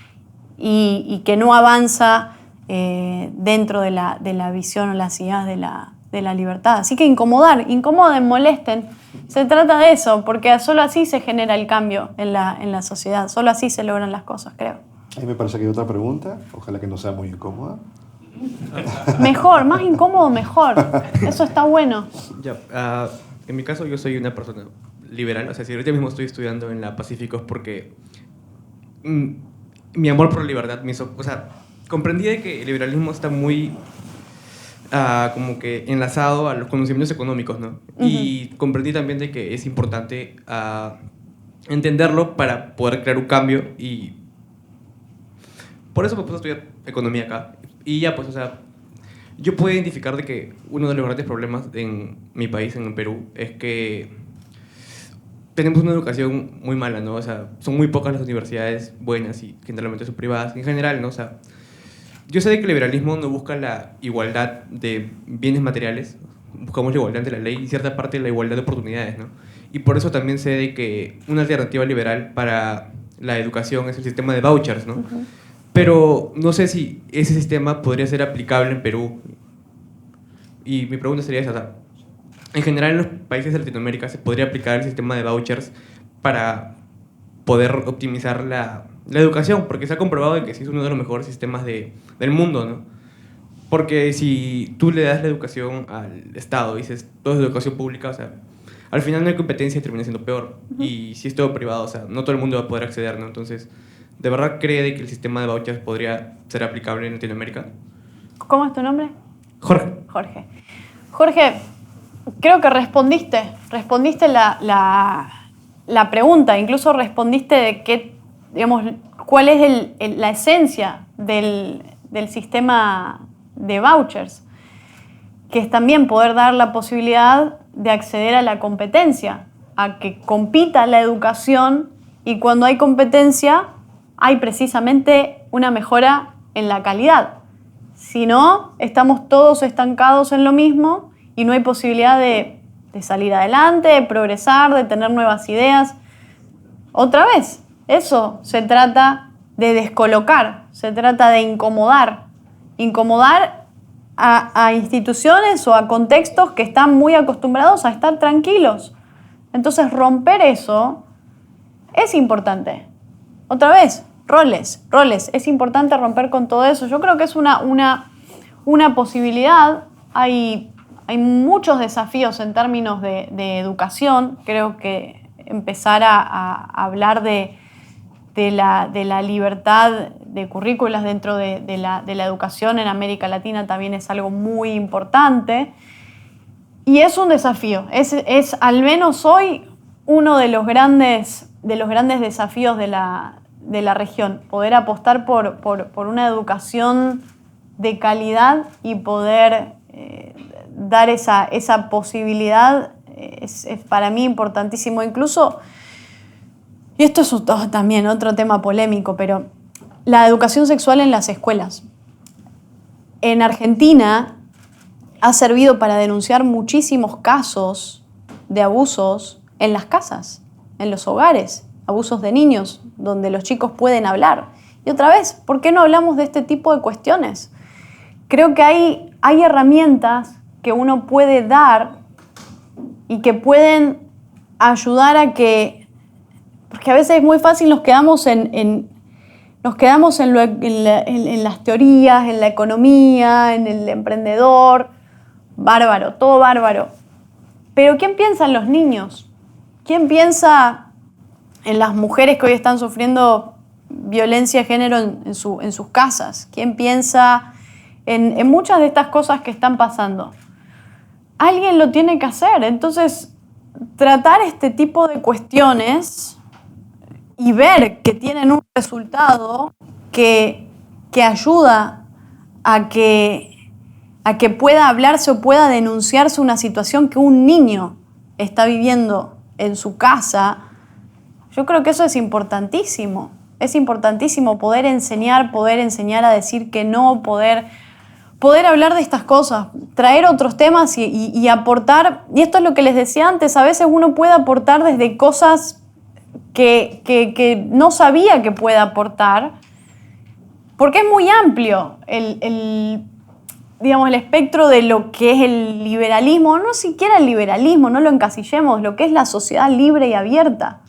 y que no avanza dentro de la visión o las ideas de la libertad. Así que incomoden, molesten. Se trata de eso, porque solo así se genera el cambio en la sociedad, solo así se logran las cosas, creo. A mí me parece que hay otra pregunta, ojalá que no sea muy incómoda. Mejor, más incómodo, mejor. Eso está bueno. Ya, en mi caso yo soy una persona liberal, o sea, si ahorita mismo estoy estudiando en la Pacífico es porque mi amor por la libertad me hizo, o sea, comprendí de que el liberalismo está muy como que enlazado a los conocimientos económicos, ¿no? Uh-huh. Y comprendí también de que es importante entenderlo para poder crear un cambio y por eso me puse a estudiar economía acá. Y ya, pues, o sea, yo puedo identificar de que uno de los grandes problemas en mi país, en el Perú, es que tenemos una educación muy mala, ¿no? O sea, son muy pocas las universidades buenas y generalmente son privadas en general, ¿no? O sea, yo sé de que el liberalismo no busca la igualdad de bienes materiales, buscamos la igualdad ante la ley y cierta parte de la igualdad de oportunidades, ¿no? Y por eso también sé de que una alternativa liberal para la educación es el sistema de vouchers, ¿no? Uh-huh. Pero no sé si ese sistema podría ser aplicable en Perú. Y mi pregunta sería esa. En general, en los países de Latinoamérica se podría aplicar el sistema de vouchers para poder optimizar la educación, porque se ha comprobado que sí es uno de los mejores sistemas del mundo, ¿no? Porque si tú le das la educación al Estado, dices, todo es educación pública, o sea, al final no hay competencia y termina siendo peor. Y si es todo privado, o sea, no todo el mundo va a poder acceder, ¿no? Entonces, ¿de verdad cree que el sistema de vouchers podría ser aplicable en Latinoamérica? ¿Cómo es tu nombre? Jorge. Jorge, creo que respondiste la pregunta, incluso respondiste de qué, digamos, cuál es la esencia del sistema de vouchers, que es también poder dar la posibilidad de acceder a la competencia, a que compita la educación, y cuando hay competencia hay precisamente una mejora en la calidad. Si no, estamos todos estancados en lo mismo y no hay posibilidad de salir adelante, de progresar, de tener nuevas ideas. Otra vez, eso se trata de descolocar, se trata de incomodar a instituciones o a contextos que están muy acostumbrados a estar tranquilos. Entonces, romper eso es importante. Otra vez, roles. Es importante romper con todo eso. Yo creo que es una posibilidad. Hay muchos desafíos en términos de educación. Creo que empezar a hablar de la libertad de currículas dentro de la educación en América Latina también es algo muy importante. Y es un desafío. Es al menos hoy uno de los grandes desafíos de la región. Poder apostar por una educación de calidad y poder dar esa posibilidad es para mí importantísimo. Incluso, y esto es también otro tema polémico, pero la educación sexual en las escuelas. En Argentina ha servido para denunciar muchísimos casos de abusos en las casas, en los hogares, abusos de niños, donde los chicos pueden hablar. Y otra vez, ¿por qué no hablamos de este tipo de cuestiones? Creo que hay herramientas que uno puede dar y que pueden ayudar a que... Porque a veces es muy fácil, nos quedamos en las teorías, en la economía, en el emprendedor. Bárbaro, todo bárbaro. Pero ¿quién piensa en los niños? ¿Quién piensa en las mujeres que hoy están sufriendo violencia de género en sus casas? ¿Quién piensa en muchas de estas cosas que están pasando? Alguien lo tiene que hacer. Entonces, tratar este tipo de cuestiones y ver que tienen un resultado que ayuda a que pueda hablarse o pueda denunciarse una situación que un niño está viviendo en su casa, yo creo que eso es importantísimo. Es importantísimo poder enseñar a decir que no, poder hablar de estas cosas, traer otros temas y aportar. Y esto es lo que les decía antes, a veces uno puede aportar desde cosas que no sabía que puede aportar, porque es muy amplio el espectro de lo que es el liberalismo, no siquiera el liberalismo, no lo encasillemos, lo que es la sociedad libre y abierta.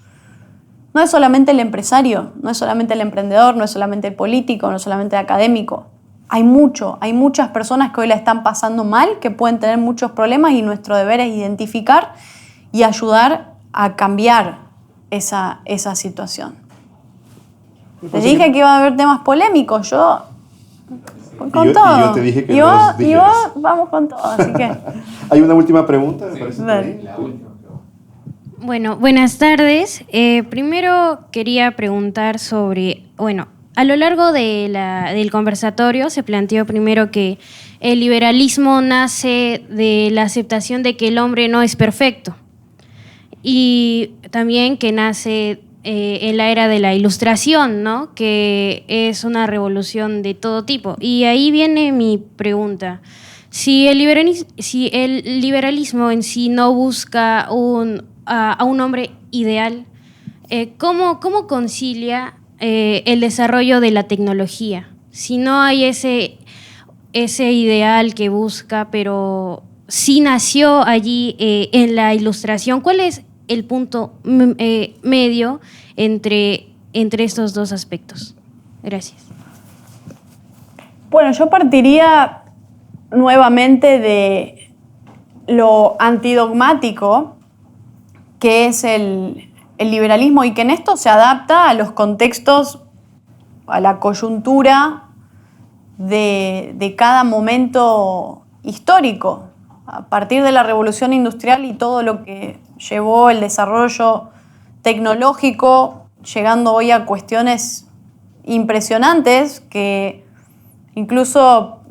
No es solamente el empresario, no es solamente el emprendedor, no es solamente el político, no es solamente el académico. Hay muchas personas que hoy la están pasando mal, que pueden tener muchos problemas, y nuestro deber es identificar y ayudar a cambiar esa situación. Les dije que iba a haber temas polémicos, yo con todo. Y yo te dije que y vos vamos con todo, así que... Hay una última pregunta, me parece. Dale. Bueno, buenas tardes. Primero quería preguntar sobre, a lo largo del conversatorio se planteó primero que el liberalismo nace de la aceptación de que el hombre no es perfecto, y también que nace en la era de la Ilustración, ¿no? Que es una revolución de todo tipo. Y ahí viene mi pregunta. Si el liberalismo en sí no busca a un hombre ideal, ¿cómo concilia el desarrollo de la tecnología? Si no hay ese ideal que busca, pero sí nació allí en la Ilustración, ¿cuál es el punto medio entre estos dos aspectos? Gracias. Bueno, yo partiría nuevamente de lo antidogmático que es el liberalismo y que en esto se adapta a los contextos, a la coyuntura de cada momento histórico. A partir de la Revolución Industrial y todo lo que llevó el desarrollo tecnológico, llegando hoy a cuestiones impresionantes que incluso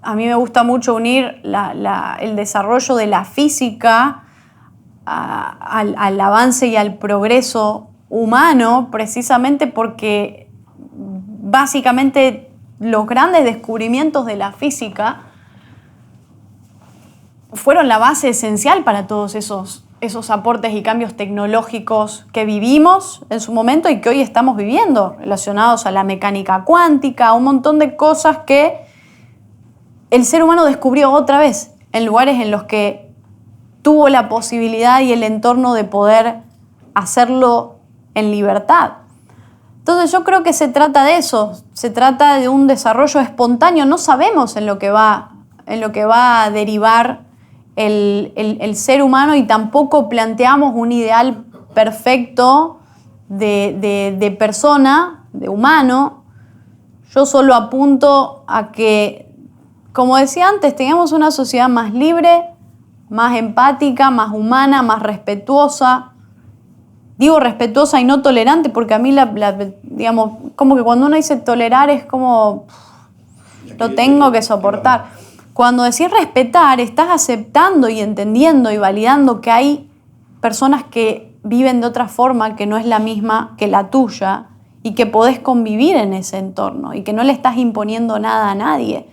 a mí me gusta mucho unir el desarrollo de la física al avance y al progreso humano, precisamente porque básicamente los grandes descubrimientos de la física fueron la base esencial para todos esos aportes y cambios tecnológicos que vivimos en su momento y que hoy estamos viviendo, relacionados a la mecánica cuántica, un montón de cosas que el ser humano descubrió otra vez en lugares en los que tuvo la posibilidad y el entorno de poder hacerlo en libertad. Entonces yo creo que se trata de eso, se trata de un desarrollo espontáneo, no sabemos en lo que va a derivar el ser humano y tampoco planteamos un ideal perfecto de persona, de humano. Yo solo apunto a que, como decía antes, tengamos una sociedad más libre, más empática, más humana, más respetuosa. Digo respetuosa y no tolerante porque a mí, digamos, como que cuando uno dice tolerar es como lo tengo que soportar. Cuando decís respetar, estás aceptando y entendiendo y validando que hay personas que viven de otra forma que no es la misma que la tuya y que podés convivir en ese entorno y que no le estás imponiendo nada a nadie.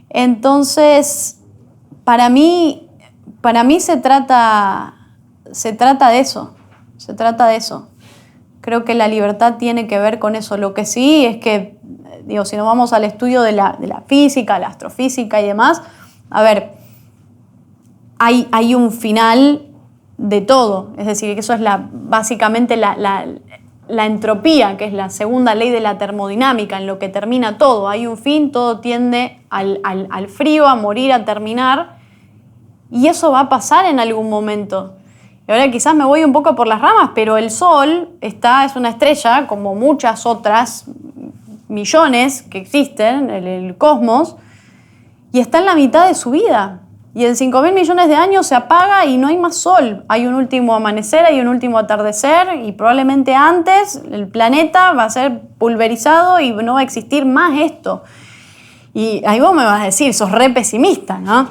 Entonces, para mí se trata de eso. Se trata de eso. Creo que la libertad tiene que ver con eso. Lo que sí es que, digo, si nos vamos al estudio de la física, la astrofísica y demás, a ver, hay un final de todo. Es decir, que eso es básicamente la entropía, que es la segunda ley de la termodinámica, en lo que termina todo. Hay un fin, todo tiende al frío, a morir, a terminar. Y eso va a pasar en algún momento. Y ahora quizás me voy un poco por las ramas, pero el Sol es una estrella, como muchas otras millones que existen en el cosmos, y está en la mitad de su vida. Y en 5.000 millones de años se apaga y no hay más Sol. Hay un último amanecer, hay un último atardecer, y probablemente antes el planeta va a ser pulverizado y no va a existir más esto. Y ahí vos me vas a decir, sos re pesimista, ¿no?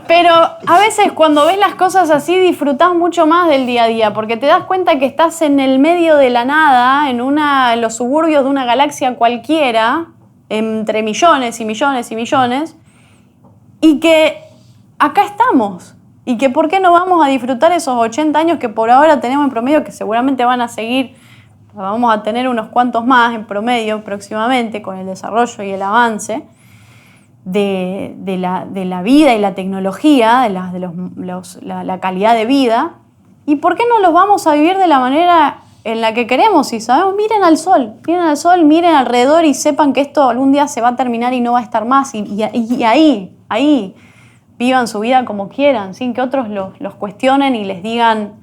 Pero a veces cuando ves las cosas así disfrutás mucho más del día a día, porque te das cuenta que estás en el medio de la nada, en los suburbios de una galaxia cualquiera, entre millones y millones y millones, y que acá estamos. Y que por qué no vamos a disfrutar esos 80 años que por ahora tenemos en promedio, que seguramente van a seguir. Vamos a tener unos cuantos más en promedio próximamente con el desarrollo y el avance de la vida y la tecnología, la calidad de vida. ¿Y por qué no los vamos a vivir de la manera en la que queremos? Si sabemos, miren al sol, miren alrededor y sepan que esto algún día se va a terminar y no va a estar más. Y ahí vivan su vida como quieran, sin que otros los cuestionen y les digan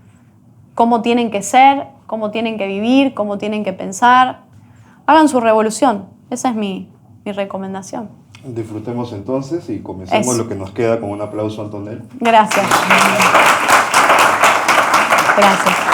cómo tienen que ser, cómo tienen que vivir, cómo tienen que pensar. Hagan su revolución. Esa es mi recomendación. Disfrutemos entonces y comencemos lo que nos queda con un aplauso a Antonella. Gracias. Gracias.